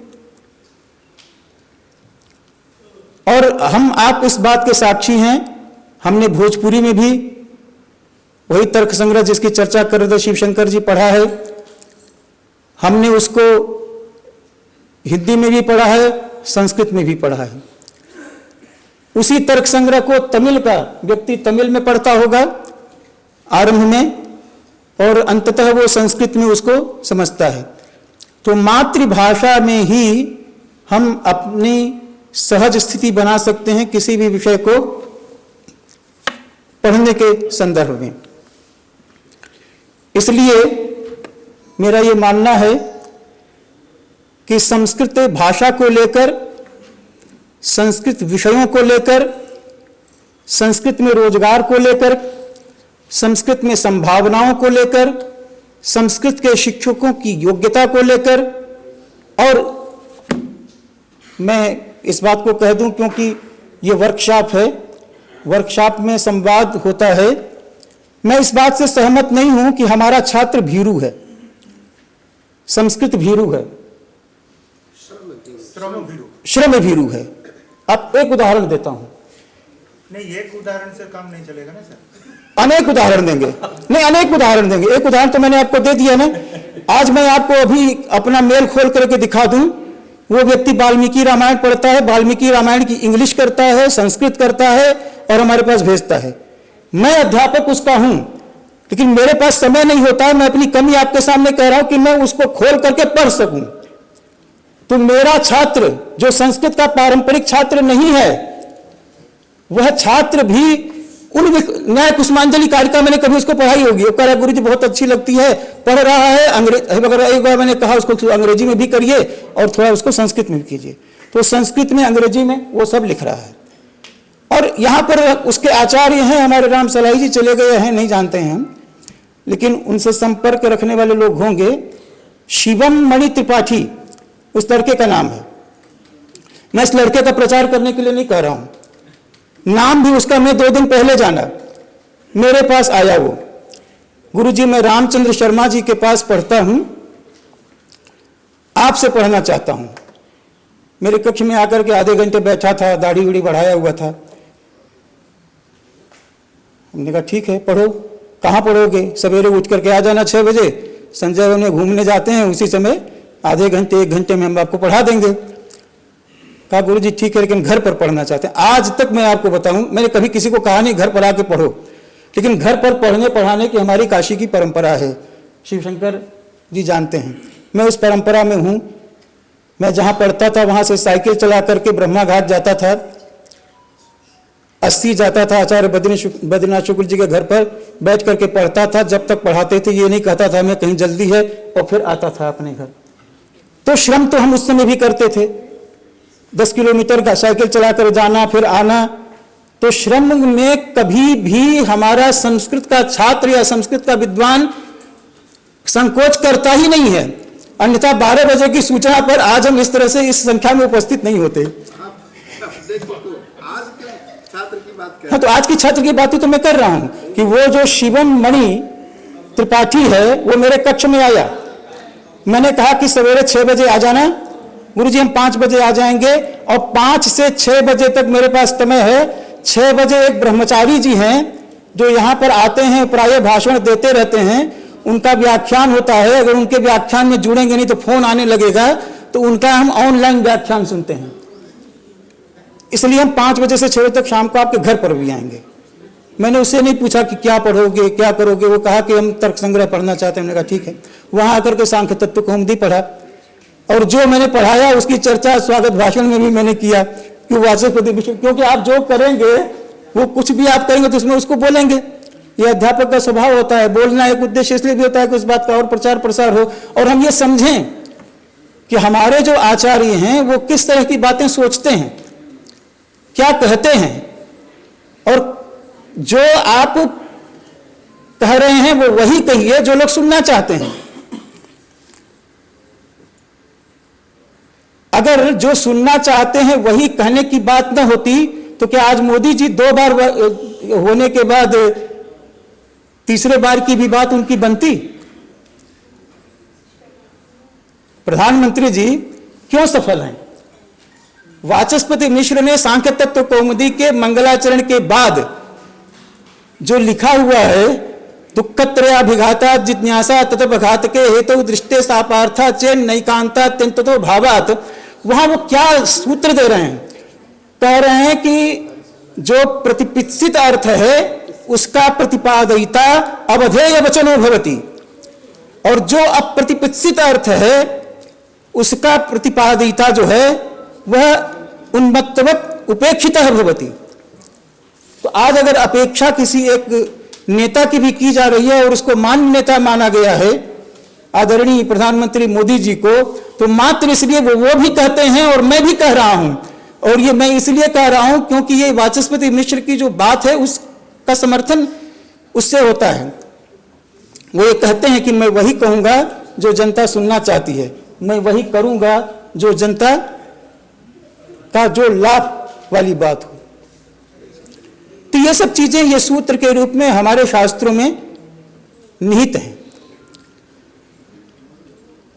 [SPEAKER 2] और हम आप इस बात के साक्षी हैं, हमने भोजपुरी में भी वही तर्क संग्रह जिसकी चर्चा कर रहे थे शिवशंकर जी पढ़ा है, हमने उसको हिंदी में भी पढ़ा है, संस्कृत में भी पढ़ा है। उसी तर्क संग्रह को तमिल का व्यक्ति तमिल में पढ़ता होगा आरंभ में, और अंततः वो संस्कृत में उसको समझता है। तो मातृभाषा में ही हम अपनी सहज स्थिति बना सकते हैं किसी भी विषय को पढ़ने के संदर्भ में। इसलिए मेरा ये मानना है कि संस्कृत भाषा को लेकर, संस्कृत विषयों को लेकर, संस्कृत में रोजगार को लेकर, संस्कृत में संभावनाओं को लेकर, संस्कृत के शिक्षकों की योग्यता को लेकर, और मैं इस बात को कह दूं क्योंकि ये वर्कशॉप है, वर्कशॉप में संवाद होता है। मैं इस बात से सहमत नहीं हूं कि हमारा छात्र भीरू है, संस्कृत भीरू है, श्रम भीरू है। अब एक उदाहरण देता हूं।
[SPEAKER 5] नहीं, एक उदाहरण से काम नहीं चलेगा ना सर।
[SPEAKER 2] अनेक उदाहरण देंगे, नहीं अनेक उदाहरण देंगे। एक उदाहरण तो मैंने आपको दे दिया ना। आज मैं आपको अभी अपना मेल खोल करके दिखा दूं, वो व्यक्ति वाल्मीकि रामायण पढ़ता है, वाल्मीकि रामायण की इंग्लिश करता है, संस्कृत करता है और हमारे पास भेजता है। मैं अध्यापक उसका हूं, लेकिन मेरे पास समय नहीं होता है। मैं अपनी कमी आपके सामने कह रहा हूं कि मैं उसको खोल करके पढ़ सकूं। तो मेरा छात्र जो संस्कृत का पारंपरिक छात्र नहीं है, वह छात्र भी उन न्याय कुसुमांजलि कारिका मैंने कभी उसको पढ़ाई होगी, वो कह रहा गुरु जी बहुत अच्छी लगती है, पढ़ रहा है अंग्रेजी। एक बार मैंने कहा उसको अंग्रेजी में भी करिए और थोड़ा उसको संस्कृत में भी कीजिए, तो संस्कृत में अंग्रेजी में वो सब लिख रहा है। और यहाँ पर उसके आचार्य हैं हमारे राम सलाई जी, चले गए हैं नहीं जानते हैं हम, लेकिन उनसे संपर्क रखने वाले लोग होंगे। शिवम मणि त्रिपाठी उस लड़के का नाम है, मैं इस लड़के का प्रचार करने के लिए नहीं कह रहा हूं। नाम भी उसका मैं 2 दिन पहले जाना, मेरे पास आया वो, गुरुजी मैं रामचंद्र शर्मा जी के पास पढ़ता हूं, आपसे पढ़ना चाहता हूं। मेरे कक्ष में आकर के आधे घंटे बैठा था, दाढ़ी उड़ी बढ़ाया हुआ था। हमने कहा ठीक है पढ़ो। कहाँ पढ़ोगे? सवेरे उठ करके आ जाना 6 बजे, संजय उन्हें घूमने जाते हैं, उसी समय आधे घंटे 1 घंटे में हम आपको पढ़ा देंगे। कहा गुरुजी ठीक है, लेकिन घर पर पढ़ना चाहते हैं। आज तक मैं आपको बताऊं, मैंने कभी किसी को कहा नहीं घर पर आके पढ़ो, लेकिन घर पर पढ़ने पढ़ाने की हमारी काशी की परंपरा है। शिव शंकर जी जानते हैं, मैं उस परंपरा में हूं। मैं जहां पढ़ता था वहां से साइकिल चला करके ब्रह्मा घाट जाता था, 80 जाता था, आचार्य बद्रीनाथ शुक्ल जी के घर पर बैठ करके पढ़ता था। जब तक पढ़ाते थे ये नहीं कहता था मैं कहीं जल्दी है, और फिर आता था अपने घर। तो श्रम तो हम उस समय भी करते थे, 10 किलोमीटर का साइकिल चलाकर जाना फिर आना। तो श्रम में कभी भी हमारा संस्कृत का छात्र या संस्कृत का विद्वान संकोच करता ही नहीं है। अन्यथा 12 बजे की सूचना पर आज हम इस तरह से इस संख्या में उपस्थित नहीं होते।
[SPEAKER 3] आप देखो तो आज के छात्र की बात कर,
[SPEAKER 2] हाँ, तो आज की छात्र की बात ही तो मैं कर रहा हूं कि वो जो शिवम मणि त्रिपाठी है वो मेरे कक्ष में आया। मैंने कहा कि सवेरे 6 बजे आ जाना। गुरुजी हम 5 बजे आ जाएंगे, और 5 से 6 बजे तक मेरे पास समय है। 6 बजे एक ब्रह्मचारी जी हैं जो यहाँ पर आते हैं, प्रायः भाषण देते रहते हैं, उनका व्याख्यान होता है। अगर उनके व्याख्यान में जुड़ेंगे नहीं तो फोन आने लगेगा, तो उनका हम ऑनलाइन व्याख्यान सुनते हैं। इसलिए हम 5 बजे से 6 बजे तक शाम को आपके घर पर भी आएंगे। मैंने उससे नहीं पूछा कि क्या पढ़ोगे क्या करोगे, वो कहा कि हम तर्क संग्रह पढ़ना चाहते हैं। मैंने कहा ठीक है। वहां आकर के सांख्य तत्व कौमुदी पढ़ा, और जो मैंने पढ़ाया उसकी चर्चा स्वागत भाषण में भी मैंने किया कि वाचस्पति विषय, क्योंकि आप जो करेंगे वो कुछ भी आप करेंगे तो उसमें उसको बोलेंगे। ये अध्यापक का स्वभाव होता है, बोलना एक उद्देश्य इसलिए भी होता है कि उस बात का और प्रचार प्रसार हो, और हम ये समझें कि हमारे जो आचार्य हैं वो किस तरह की बातें सोचते हैं, क्या कहते हैं, और जो आप कह रहे हैं वो वही कहिए जो लोग सुनना चाहते हैं। अगर जो सुनना चाहते हैं वही कहने की बात न होती तो क्या आज मोदी जी 2 बार होने के बाद तीसरे बार की भी बात उनकी बनती? प्रधानमंत्री जी क्यों सफल हैं? वाचस्पति मिश्र ने सांख्य तत्व कौमुदी के मंगलाचरण के बाद जो लिखा हुआ है, दुःखत्रयाभिघाता जिज्ञासा ततपघात के हेतु दृष्टे सापार्था चेन नैकांता त्यंतो भावात, वहां वो क्या सूत्र दे रहे हैं? कह रहे हैं कि जो प्रतिपित्सित अर्थ है उसका प्रतिपादयिता अवधेय वचनो भवति, और जो अप्रतिपित्सित अर्थ है उसका प्रतिपादयिता जो है वह उन्मत्तवत उपेक्षितः भवति। तो आज अगर अपेक्षा किसी एक नेता की भी की जा रही है और उसको मान्य नेता माना गया है आदरणीय प्रधानमंत्री मोदी जी को, तो मात्र इसलिए वो भी कहते हैं और मैं भी कह रहा हूं, और ये मैं इसलिए कह रहा हूं क्योंकि ये वाचस्पति मिश्र की जो बात है उसका समर्थन उससे होता है। वो ये कहते हैं कि मैं वही कहूंगा जो जनता सुनना चाहती है, मैं वही करूंगा जो जनता का जो लाभ वाली बात हो। तो ये सब चीजें ये सूत्र के रूप में हमारे शास्त्रों में निहित हैं।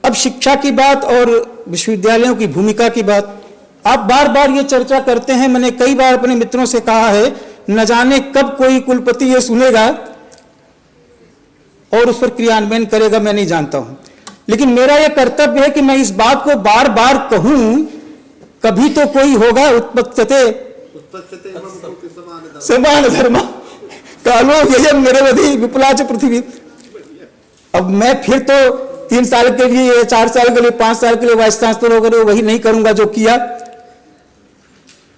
[SPEAKER 2] अब शिक्षा की बात और विश्वविद्यालयों की भूमिका की बात, आप बार बार ये चर्चा करते हैं। मैंने कई बार अपने मित्रों से कहा है, न जाने कब कोई कुलपति ये सुनेगा और उस पर क्रियान्वयन करेगा, मैं नहीं जानता हूं। लेकिन मेरा यह कर्तव्य है कि मैं इस बात को बार बार कहूं, कभी तो कोई होगा। उत्पत्स्यते समान धर्म कालो यजम निरवधि विपुलाच पृथ्वी। अब मैं फिर तो 3 साल के लिए, 4 साल के लिए, 5 साल के लिए वाइस चांसलर होकर वही नहीं करूंगा जो किया।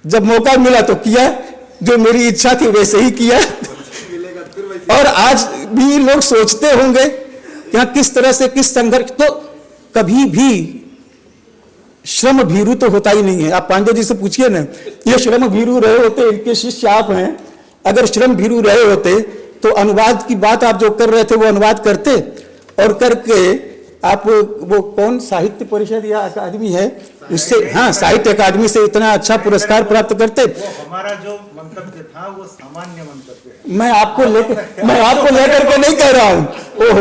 [SPEAKER 2] जब मौका मिला तो किया, जो मेरी इच्छा थी वैसे ही किया। और आज भी लोग सोचते होंगे कि किस तरह से किस संघर्ष, तो कभी भी श्रम भीरू तो होता ही नहीं है। आप पांडे जी से पूछिए ना, ये श्रम भीरू रहे होते, इनके शिष्य आप हैं, अगर श्रम भीरू रहे होते तो अनुवाद की बात आप जो कर रहे थे वो अनुवाद करते, और करके आप वो कौन साहित्य परिषद या अकादमी है उससे, हाँ साहित्य अकादमी से इतना अच्छा पुरस्कार प्राप्त करते।
[SPEAKER 5] वो हमारा जो मंतव्य था वो सामान्य मंतव्य है।
[SPEAKER 2] मैं आपको लेकर के नहीं कह रहा हूँ, ओह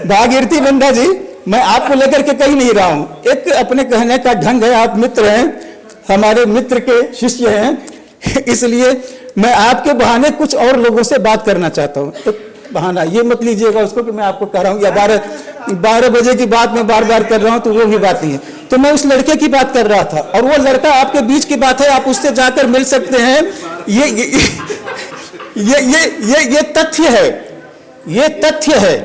[SPEAKER 2] भागीरथी नंदा जी, मैं आपको लेकर के कहीं नहीं रहा हूँ। एक अपने कहने का ढंग है, आप मित्र हैं, हमारे मित्र के शिष्य हैं, इसलिए मैं आपके बहाने कुछ और लोगों से बात करना चाहता हूँ। तो बहाना ये मत लीजिएगा उसको कि मैं आपको कह रहा हूँ या 12 बजे की बात मैं बार बार कर रहा हूँ, तो वो भी बात नहीं है। तो मैं उस लड़के की बात कर रहा था और वो लड़का आपके बीच की बात है, आप उससे जाकर मिल सकते हैं। ये तथ्य है, ये तथ्य है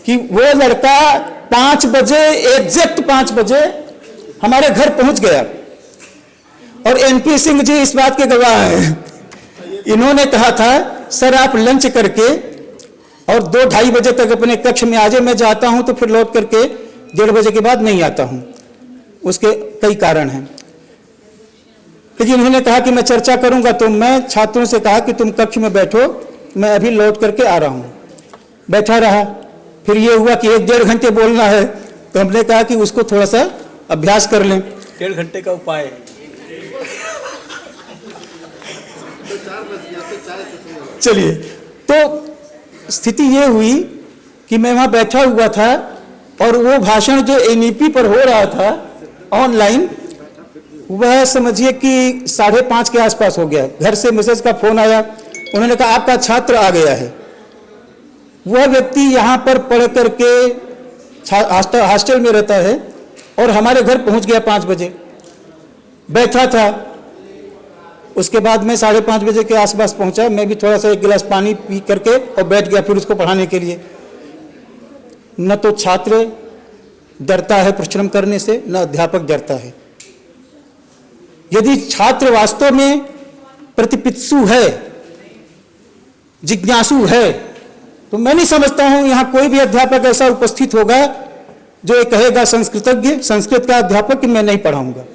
[SPEAKER 2] कि वो लड़का 5 बजे, एग्जैक्ट 5 बजे हमारे घर पहुंच गया। और एनपी सिंह जी इस बात के गवाह हैं। इन्होंने कहा था सर आप लंच करके और 2-2:30 बजे तक अपने कक्ष में आ जाए, मैं जाता हूं तो फिर लौट करके 1:30 बजे के बाद नहीं आता हूं। उसके कई कारण हैं, लेकिन इन्होंने कहा कि मैं चर्चा करूंगा। तो मैं छात्रों से कहा कि तुम कक्ष में बैठो, मैं अभी लौट करके आ रहा हूं। बैठा रहा, फिर ये हुआ कि 1-1.5 घंटे बोलना है, तो हमने कहा कि उसको थोड़ा सा अभ्यास कर लें।
[SPEAKER 6] 1.5 घंटे का उपाय।
[SPEAKER 2] चलिए, तो स्थिति ये हुई कि मैं वहां बैठा हुआ था और वो भाषण जो एनईपी पर हो रहा था ऑनलाइन, वह समझिए कि 5:30 के आसपास हो गया। घर से मैसेज का फोन आया, उन्होंने कहा आपका छात्र आ गया है। वह व्यक्ति यहाँ पर पढ़ करके हॉस्टल में रहता है और हमारे घर पहुँच गया 5 बजे। बैठा था, उसके बाद मैं 5:30 बजे के आसपास पहुंचा। मैं भी थोड़ा सा 1 गिलास पानी पी करके और बैठ गया फिर उसको पढ़ाने के लिए। न तो छात्र डरता है परिश्रम करने से, न अध्यापक डरता है। यदि छात्र वास्तव में प्रतिपित्सु है, जिज्ञासु है, तो मैं नहीं समझता हूं यहां कोई भी अध्यापक ऐसा उपस्थित होगा जो ये कहेगा संस्कृतज्ञ, संस्कृत का अध्यापक, कि मैं नहीं पढ़ाऊंगा।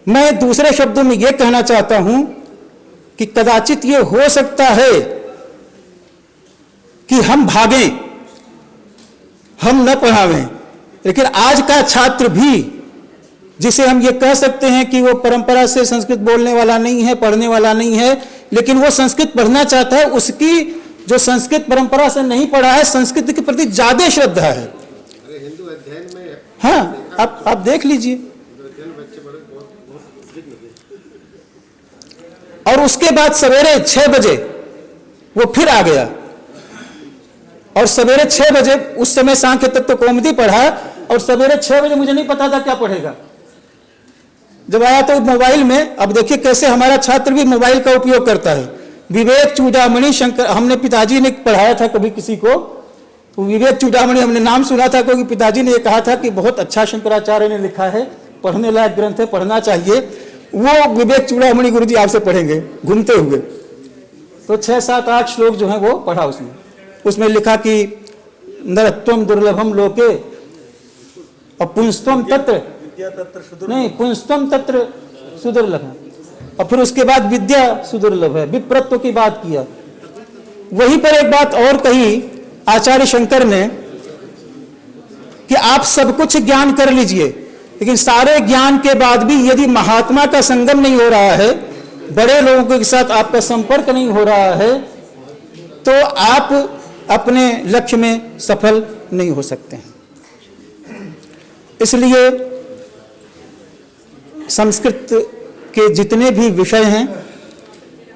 [SPEAKER 2] मैं दूसरे शब्दों में यह कहना चाहता हूं कि कदाचित यह हो सकता है कि हम भागें, हम न पढ़ावें, लेकिन आज का छात्र भी, जिसे हम ये कह सकते हैं कि वो परंपरा से संस्कृत बोलने वाला नहीं है, पढ़ने वाला नहीं है, लेकिन वो संस्कृत पढ़ना चाहता है, उसकी जो संस्कृत परंपरा से नहीं पढ़ा है, संस्कृत के प्रति ज्यादा श्रद्धा है।
[SPEAKER 3] हिंदू अध्ययन में
[SPEAKER 2] हाँ, आप देख लीजिए।
[SPEAKER 3] बच्चे बड़े बहुत
[SPEAKER 2] और उसके बाद सवेरे 6 बजे वो फिर आ गया और सवेरे 6 बजे, उस समय सांख्य तत्व कौमुदी पढ़ा और सवेरे 6 बजे मुझे नहीं पता था क्या पढ़ेगा। जब आया तो मोबाइल में, अब देखिए कैसे हमारा छात्र भी मोबाइल का उपयोग करता है। विवेक चूड़ामणि शंकर, हमने पिताजी ने पढ़ाया था कभी किसी को, तो विवेक चूड़ामणि हमने नाम सुना था क्योंकि पिताजी ने ये कहा था कि बहुत अच्छा शंकराचार्य ने लिखा है, पढ़ने लायक ग्रंथ है, पढ़ना चाहिए। वो विवेक चूड़ामणि गुरुजी आपसे पढ़ेंगे घूमते हुए। तो 6, 7, 8 श्लोक जो है वो पढ़ा उसमें लिखा कि नरत्वम दुर्लभम लोके और पुंस्तम तत्र नहीं, पुंस्तम तत्र सुदुर्लभ, और फिर उसके बाद विद्या सुदुर्लभ है, विप्रत्व की बात किया। वहीं पर एक बात और कही आचार्य शंकर ने कि आप सब कुछ ज्ञान कर लीजिए, लेकिन सारे ज्ञान के बाद भी यदि महात्मा का संगम नहीं हो रहा है, बड़े लोगों के साथ आपका संपर्क नहीं हो रहा है, तो आप अपने लक्ष्य में सफल नहीं हो सकते हैं। इसलिए संस्कृत के जितने भी विषय हैं,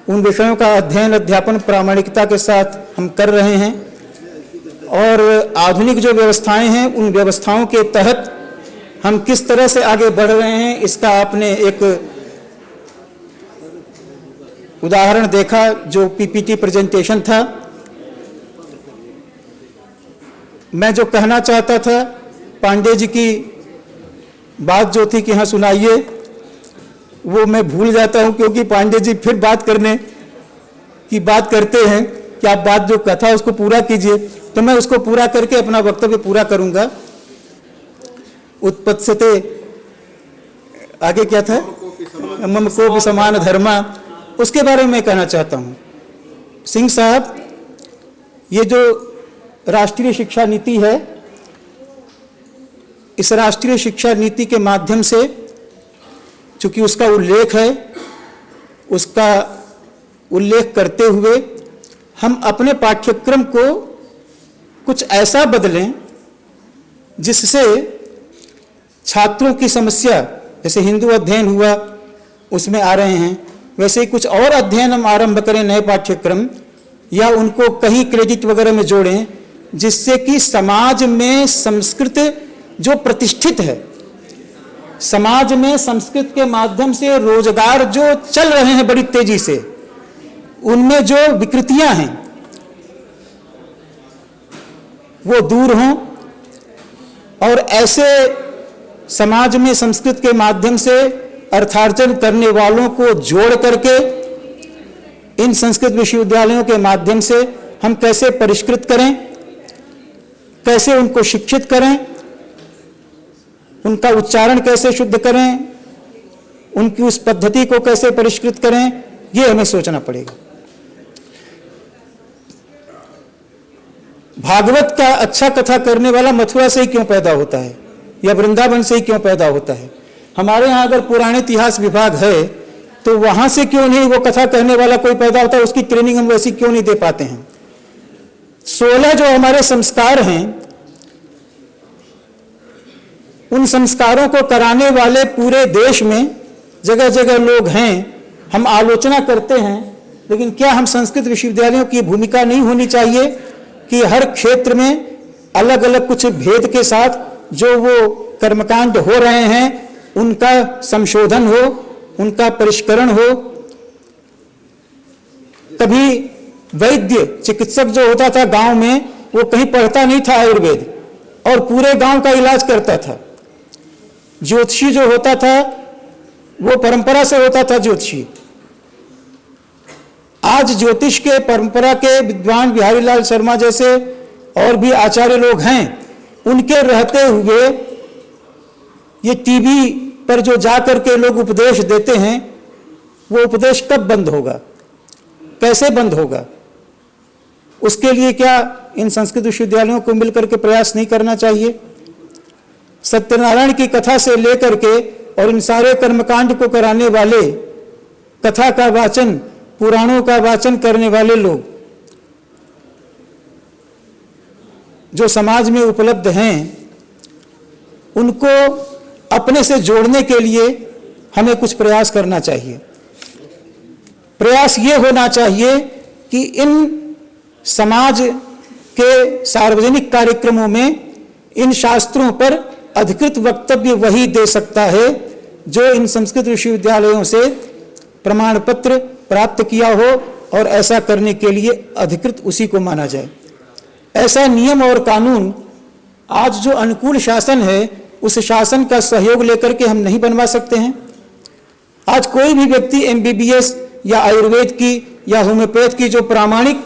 [SPEAKER 2] उन विषयों का अध्ययन अध्यापन प्रामाणिकता के साथ हम कर रहे हैं और आधुनिक जो व्यवस्थाएं हैं, उन व्यवस्थाओं के तहत हम किस तरह से आगे बढ़ रहे हैं, इसका आपने एक उदाहरण देखा जो पीपीटी प्रेजेंटेशन था। मैं जो कहना चाहता था, पांडे जी की बात जो थी कि हाँ सुनाइए, वो मैं भूल जाता हूं क्योंकि पांडे जी फिर बात करने की बात करते हैं कि आप बात जो कथा उसको पूरा कीजिए, तो मैं उसको पूरा करके अपना वक्तव्य पूरा करूंगा। उत्पत्स्यते, आगे क्या था, मम को समान धर्मा, उसके बारे में मैं कहना चाहता हूं। सिंह साहब, ये जो राष्ट्रीय शिक्षा नीति है, इस राष्ट्रीय शिक्षा नीति के माध्यम से, चूंकि उसका उल्लेख है, उसका उल्लेख करते हुए हम अपने पाठ्यक्रम को कुछ ऐसा बदलें जिससे छात्रों की समस्या, जैसे हिंदू अध्ययन हुआ उसमें आ रहे हैं, वैसे ही कुछ और अध्ययन हम आरंभ करें, नए पाठ्यक्रम, या उनको कहीं क्रेडिट वगैरह में जोड़ें, जिससे कि समाज में संस्कृत जो प्रतिष्ठित है, समाज में संस्कृत के माध्यम से रोजगार जो चल रहे हैं बड़ी तेजी से, उनमें जो विकृतियां हैं वो दूर हों, और ऐसे समाज में संस्कृत के माध्यम से अर्थार्जन करने वालों को जोड़ करके इन संस्कृत विश्वविद्यालयों के माध्यम से हम कैसे परिष्कृत करें, कैसे उनको शिक्षित करें, उनका उच्चारण कैसे शुद्ध करें, उनकी उस पद्धति को कैसे परिष्कृत करें, ये हमें सोचना पड़ेगा। भागवत का अच्छा कथा करने वाला मथुरा से ही क्यों पैदा होता है या वृंदावन से ही क्यों पैदा होता है? हमारे यहाँ अगर पुराने इतिहास विभाग है तो वहां से क्यों नहीं वो कथा कहने वाला कोई पैदा होता है? उसकी ट्रेनिंग हम वैसी क्यों नहीं दे पाते हैं? 16 जो हमारे संस्कार हैं, उन संस्कारों को कराने वाले पूरे देश में जगह जगह लोग हैं। हम आलोचना करते हैं, लेकिन क्या हम संस्कृत विश्वविद्यालयों की भूमिका नहीं होनी चाहिए कि हर क्षेत्र में अलग अलग कुछ भेद के साथ जो वो कर्मकांड हो रहे हैं उनका संशोधन हो, उनका परिष्करण हो। कभी वैद्य चिकित्सक जो होता था गांव में, वो कहीं पढ़ता नहीं था आयुर्वेद और पूरे गांव का इलाज करता था। ज्योतिषी जो होता था वो परंपरा से होता था ज्योतिषी। आज ज्योतिष के परंपरा के विद्वान बिहारी लाल शर्मा जैसे और भी आचार्य लोग हैं, उनके रहते हुए ये टीवी पर जो जाकर के लोग उपदेश देते हैं, वो उपदेश कब बंद होगा, कैसे बंद होगा? उसके लिए क्या इन संस्कृत विश्वविद्यालयों को मिलकर के प्रयास नहीं करना चाहिए? सत्यनारायण की कथा से लेकर के और इन सारे कर्मकांड को कराने वाले, कथा का वाचन, पुराणों का वाचन करने वाले लोग जो समाज में उपलब्ध हैं, उनको अपने से जोड़ने के लिए हमें कुछ प्रयास करना चाहिए। प्रयास ये होना चाहिए कि इन समाज के सार्वजनिक कार्यक्रमों में इन शास्त्रों पर अधिकृत वक्तव्य वही दे सकता है जो इन संस्कृत विश्वविद्यालयों से प्रमाण पत्र प्राप्त किया हो, और ऐसा करने के लिए अधिकृत उसी को माना जाए। ऐसा नियम और कानून आज जो अनुकूल शासन है, उस शासन का सहयोग लेकर के हम नहीं बनवा सकते हैं। आज कोई भी व्यक्ति एमबीबीएस या आयुर्वेद की या होम्योपैथ की जो प्रामाणिक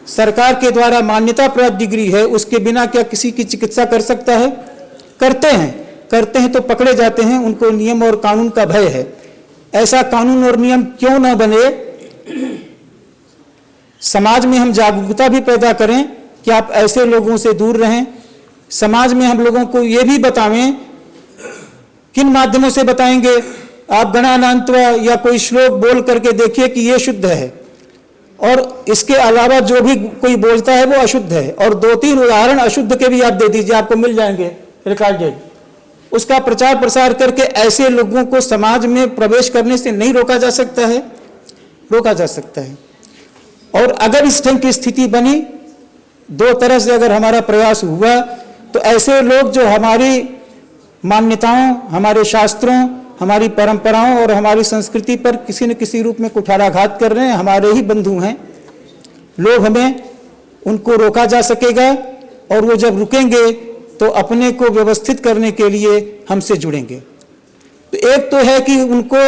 [SPEAKER 2] सरकार के द्वारा मान्यता प्राप्त डिग्री है, उसके बिना क्या किसी की चिकित्सा कर सकता है? करते हैं तो पकड़े जाते हैं। उनको नियम और कानून का भय है। ऐसा कानून और नियम क्यों ना बने? समाज में हम जागरूकता भी पैदा करें कि आप ऐसे लोगों से दूर रहें। समाज में हम लोगों को ये भी बतावें, किन माध्यमों से बताएंगे? आप गणानान्त्वा या कोई श्लोक बोल करके देखिए कि ये शुद्ध है, और इसके अलावा जो भी कोई बोलता है वो अशुद्ध है। और 2-3 उदाहरण अशुद्ध के भी आप दे दीजिए, आपको मिल जाएंगे रिकॉर्डेड। उसका प्रचार प्रसार करके ऐसे लोगों को समाज में प्रवेश करने से नहीं रोका जा सकता है? रोका जा सकता है। और अगर इस ढंग की स्थिति बनी, 2 तरह से अगर हमारा प्रयास हुआ, तो ऐसे लोग जो हमारी मान्यताओं, हमारे शास्त्रों, हमारी परंपराओं और हमारी संस्कृति पर किसी न किसी रूप में कुठाराघात कर रहे हैं, हमारे ही बंधु हैं लोग, हमें उनको रोका जा सकेगा। और वो जब रुकेंगे तो अपने को व्यवस्थित करने के लिए हमसे जुड़ेंगे। तो एक तो है कि उनको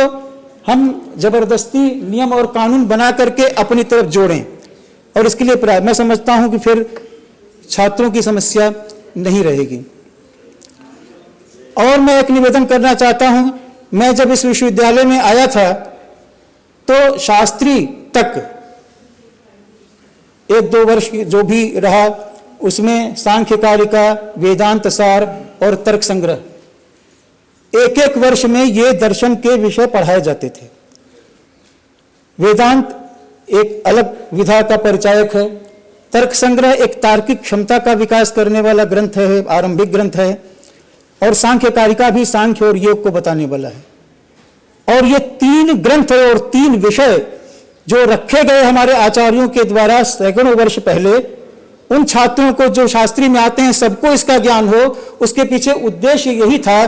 [SPEAKER 2] हम जबरदस्ती नियम और कानून बना करके अपनी तरफ जोड़ें, और इसके लिए प्रयास, मैं समझता हूं कि फिर छात्रों की समस्या नहीं रहेगी। और मैं एक निवेदन करना चाहता हूं, मैं जब इस विश्वविद्यालय में आया था तो शास्त्री तक 1-2 वर्ष जो भी रहा, उसमें सांख्य कारिका, वेदांत सार और तर्क संग्रह, एक एक वर्ष में ये दर्शन के विषय पढ़ाए जाते थे। वेदांत एक अलग विधा का परिचायक है, तर्क संग्रह एक तार्किक क्षमता का विकास करने वाला ग्रंथ है, आरंभिक ग्रंथ है, और सांख्य कारिका भी सांख्य और योग को बताने वाला है। और ये 3 ग्रंथ और 3 विषय जो रखे गए हमारे आचार्यों के द्वारा सैकड़ों वर्ष पहले, उन छात्रों को जो शास्त्री में आते हैं सबको इसका ज्ञान हो, उसके पीछे उद्देश्य यही था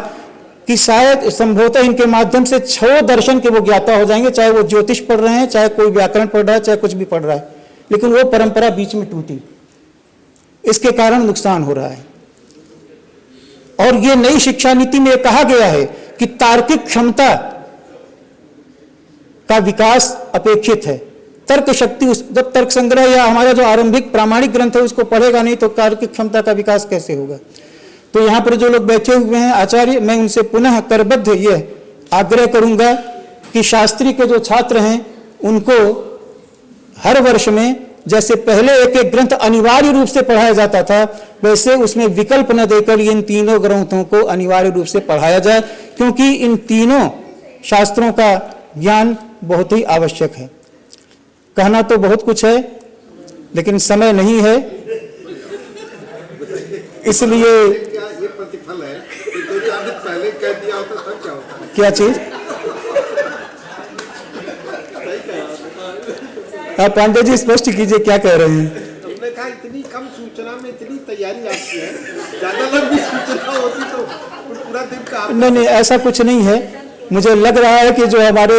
[SPEAKER 2] कि शायद संभवतः इनके माध्यम से 6 दर्शन के वो ज्ञाता हो जाएंगे, चाहे वो ज्योतिष पढ़ रहे हैं, चाहे कोई व्याकरण पढ़ रहा है, चाहे कुछ भी पढ़ रहा है, लेकिन वो परंपरा बीच में टूटी, इसके कारण नुकसान हो रहा है। और ये नई शिक्षा नीति में कहा गया है कि तार्किक क्षमता का विकास अपेक्षित है। तर्क शक्ति, जब तर्क संग्रह या हमारा जो आरंभिक प्रामाणिक ग्रंथ है उसको पढ़ेगा नहीं तो तार्किक क्षमता का विकास कैसे होगा। तो यहाँ पर जो लोग बैठे हुए हैं आचार्य, मैं उनसे पुनः करबद्ध ये आग्रह करूंगा कि शास्त्री के जो छात्र हैं उनको हर वर्ष में जैसे पहले एक एक ग्रंथ अनिवार्य रूप से पढ़ाया जाता था, वैसे उसमें विकल्प न देकर इन तीनों ग्रंथों को अनिवार्य रूप से पढ़ाया जाए, क्योंकि इन तीनों शास्त्रों का ज्ञान बहुत ही आवश्यक है। कहना तो बहुत कुछ है लेकिन समय नहीं है, इसलिए
[SPEAKER 3] क्या ये प्रतिफल है कि 2-4 दिन पहले कह दिया होता तब क्या होता?
[SPEAKER 2] क्या चीज? आप पांडे जी स्पष्ट कीजिए क्या कह रहे हैं।
[SPEAKER 3] हमने कहा इतनी कम सूचना में इतनी तैयारी आपकी है, ज्यादा लंबी सूचना होती तो पूरा दिन का।
[SPEAKER 2] नहीं, ऐसा कुछ नहीं है। मुझे लग रहा है कि जो हमारे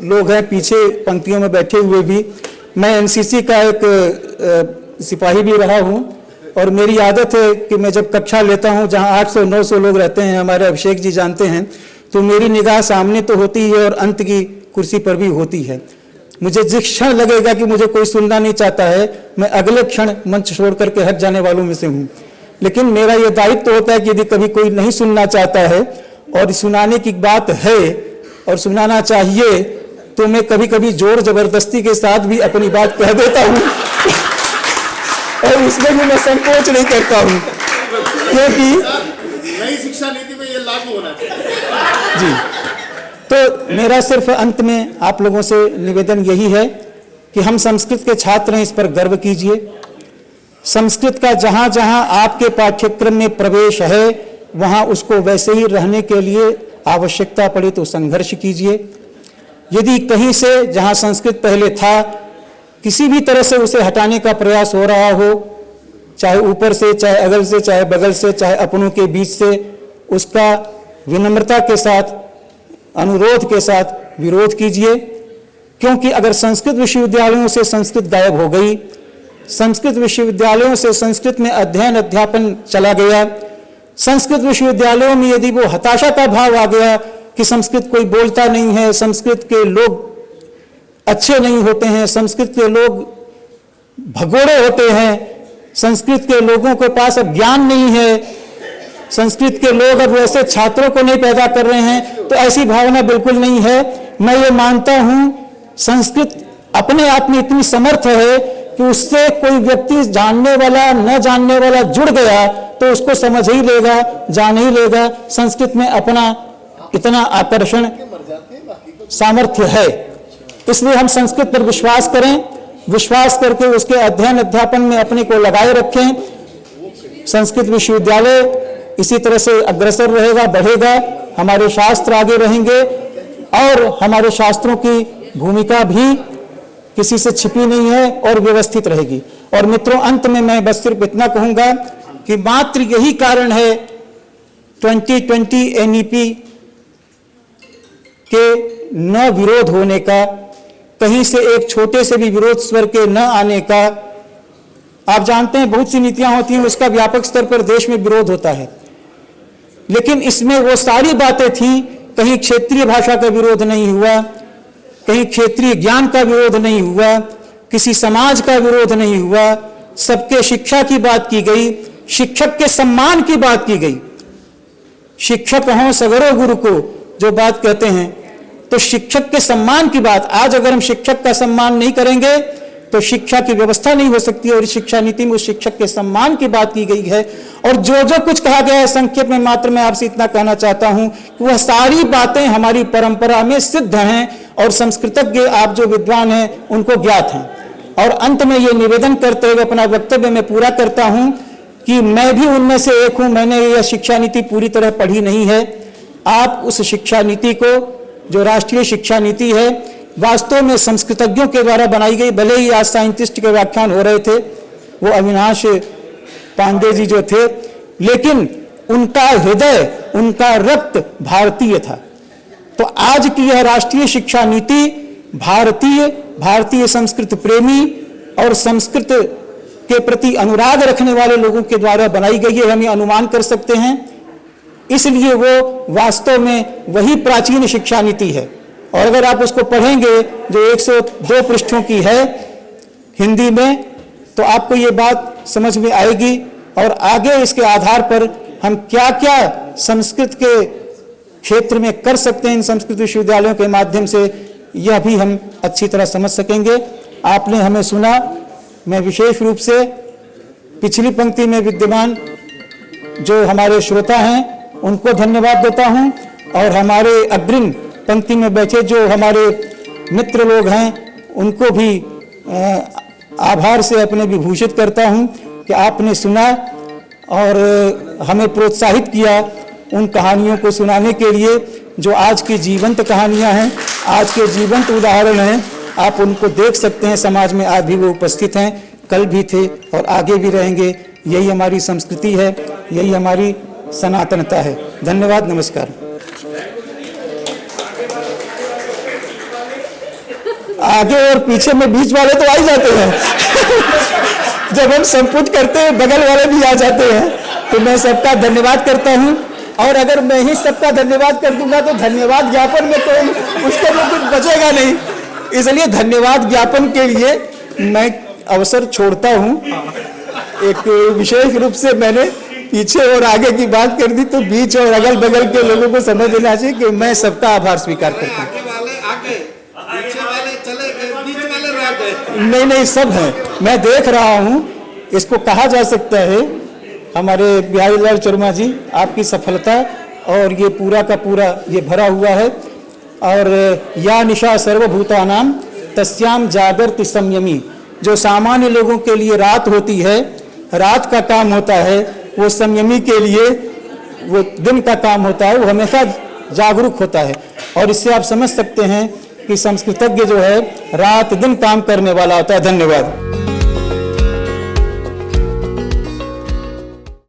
[SPEAKER 2] लोग हैं पीछे पंक्तियों में बैठे हुए भी, मैं एनसीसी का एक सिपाही भी रहा हूं और मेरी आदत है कि मैं जब कक्षा लेता हूं जहां 800-900 लोग रहते हैं, हमारे अभिषेक जी जानते हैं, तो मेरी निगाह सामने तो होती है और अंत की कुर्सी पर भी होती है। मुझे जिस क्षण लगेगा कि मुझे कोई सुनना नहीं चाहता है, मैं अगले क्षण मंच छोड़ करके हट जाने वालों में से हूँ। लेकिन मेरा ये दायित्व तो होता है कि यदि कभी कोई नहीं सुनना चाहता है और सुनाने की बात है और सुनाना चाहिए, तो मैं कभी कभी जोर जबरदस्ती के साथ भी अपनी बात कह देता हूँ और इसमें भी मैं संकोच नहीं करता हूँ, क्योंकि
[SPEAKER 3] नई शिक्षा नीति में ये लागू होना चाहिए।
[SPEAKER 2] जी। तो मेरा सिर्फ अंत में आप लोगों से निवेदन यही है कि हम संस्कृत के छात्र हैं, इस पर गर्व कीजिए। संस्कृत का जहाँ जहाँ आपके पाठ्यक्रम में प्रवेश है वहाँ उसको वैसे ही रहने के लिए आवश्यकता पड़े तो संघर्ष कीजिए। यदि कहीं से जहाँ संस्कृत पहले था किसी भी तरह से उसे हटाने का प्रयास हो रहा हो, चाहे ऊपर से, चाहे अगल से, चाहे बगल से, चाहे अपनों के बीच से, उसका विनम्रता के साथ, अनुरोध के साथ विरोध कीजिए। क्योंकि अगर संस्कृत विश्वविद्यालयों से संस्कृत गायब हो गई, संस्कृत विश्वविद्यालयों से संस्कृत में अध्ययन अध्यापन चला गया, संस्कृत विश्वविद्यालयों में यदि वो हताशा का भाव आ गया कि संस्कृत कोई बोलता नहीं है, संस्कृत के लोग अच्छे नहीं होते हैं, संस्कृत के लोग भगोड़े होते हैं, संस्कृत के लोगों के पास अब ज्ञान नहीं है, संस्कृत के लोग अब वैसे छात्रों को नहीं पैदा कर रहे हैं, तो ऐसी भावना बिल्कुल नहीं है। मैं ये मानता हूं संस्कृत अपने आप में इतनी समर्थ है कि उससे कोई व्यक्ति जानने वाला न जानने वाला जुड़ गया तो उसको समझ ही लेगा, जान ही लेगा। संस्कृत में अपना इतना आकर्षण सामर्थ्य है, इसलिए हम संस्कृत पर विश्वास करें, विश्वास करके उसके अध्ययन अध्यापन में अपने को लगाए रखें। संस्कृत विश्वविद्यालय इसी तरह से अग्रसर रहेगा, बढ़ेगा, हमारे शास्त्र आगे रहेंगे और हमारे शास्त्रों की भूमिका भी किसी से छिपी नहीं है और व्यवस्थित रहेगी। और मित्रों, अंत में मैं बस सिर्फ इतना कहूंगा कि मात्र यही कारण है 2020 एनईपी के न विरोध होने का, कहीं से एक छोटे से भी विरोध स्वर के न आने का। आप जानते हैं बहुत सी नीतियां होती हैं, उसका व्यापक स्तर पर देश में विरोध होता है, लेकिन इसमें वो सारी बातें थी, कहीं क्षेत्रीय भाषा का विरोध नहीं हुआ, कहीं क्षेत्रीय ज्ञान का विरोध नहीं हुआ, किसी समाज का विरोध नहीं हुआ, सबके शिक्षा की बात की गई, शिक्षक के सम्मान की बात की गई। शिक्षक हों सगरो गुरु को जो बात कहते हैं, तो शिक्षक के सम्मान की बात। आज अगर हम शिक्षक का सम्मान नहीं करेंगे तो शिक्षा की व्यवस्था नहीं हो सकती। और इस शिक्षा नीति में उस शिक्षक के सम्मान की बात की गई है। और जो जो कुछ कहा गया है संक्षेप में मात्र मैं आपसे इतना कहना चाहता हूं कि वह सारी बातें हमारी परंपरा में सिद्ध हैं और संस्कृतज्ञ आप जो विद्वान हैं उनको ज्ञात हैं। और अंत में ये निवेदन करते हुए अपना वक्तव्य मैं पूरा करता हूं कि मैं भी उनमें से एक हूं। मैंने यह शिक्षा नीति पूरी तरह पढ़ी नहीं है। आप उस शिक्षा नीति को, जो राष्ट्रीय शिक्षा नीति है, वास्तव में संस्कृतज्ञों के द्वारा बनाई गई, भले ही आज साइंटिस्ट के व्याख्यान हो रहे थे, वो अविनाश पांडे जी जो थे, लेकिन उनका हृदय, उनका रक्त भारतीय था। तो आज की यह राष्ट्रीय शिक्षा नीति भारतीय संस्कृत प्रेमी और संस्कृत के प्रति अनुराग रखने वाले लोगों के द्वारा बनाई गई है, हम ये अनुमान कर सकते हैं। इसलिए वो वास्तव में वही प्राचीन शिक्षा नीति है। और अगर आप उसको पढ़ेंगे जो 102 पृष्ठों की है हिंदी में, तो आपको ये बात समझ में आएगी। और आगे इसके आधार पर हम क्या क्या संस्कृत के क्षेत्र में कर सकते हैं इन संस्कृत विश्वविद्यालयों के माध्यम से, यह भी हम अच्छी तरह समझ सकेंगे। आपने हमें सुना। मैं विशेष रूप से पिछली पंक्ति में विद्यमान जो हमारे श्रोता हैं उनको धन्यवाद देता हूं, और हमारे अग्रिम पंक्ति में बैठे जो हमारे मित्र लोग हैं उनको भी आभार से अपने विभूषित करता हूं कि आपने सुना और हमें प्रोत्साहित किया उन कहानियों को सुनाने के लिए जो आज की जीवंत कहानियां हैं, आज के जीवंत उदाहरण हैं। आप उनको देख सकते हैं, समाज में आज भी वो उपस्थित हैं, कल भी थे और आगे भी रहेंगे। यही हमारी संस्कृति है, यही हमारी सनातनता है। धन्यवाद, नमस्कार। आगे और पीछे में बीच वाले तो आ ही जाते हैं जब हम संपुट करते हैं बगल वाले भी आ जाते हैं। तो मैं सबका धन्यवाद करता हूं। और अगर मैं ही सबका धन्यवाद कर दूंगा तो धन्यवाद ज्ञापन में कोई उसके लिए कुछ बचेगा नहीं। इसलिए धन्यवाद ज्ञापन के लिए मैं अवसर छोड़ता हूं। एक विशेष रूप से मैंने पीछे और आगे की बात कर दी, तो बीच और अगल बगल के लोगों को समझ लेना चाहिए कि मैं सबका आभार स्वीकार करता हूँ। नहीं, सब है, मैं देख रहा हूँ। इसको कहा जा सकता है, हमारे बिहारी लाल शर्मा जी, आपकी सफलता और ये पूरा का पूरा ये भरा हुआ है। और या निशा सर्वभूतानां तस्याम जागर्ति संयमी, जो सामान्य लोगों के लिए रात होती है, रात का काम होता है, वो संयमी के लिए वो दिन का काम होता है, वो हमेशा जागरूक होता है। और इससे आप समझ सकते हैं कि संस्कृतज्ञ जो है रात दिन काम करने वाला होता है। धन्यवाद।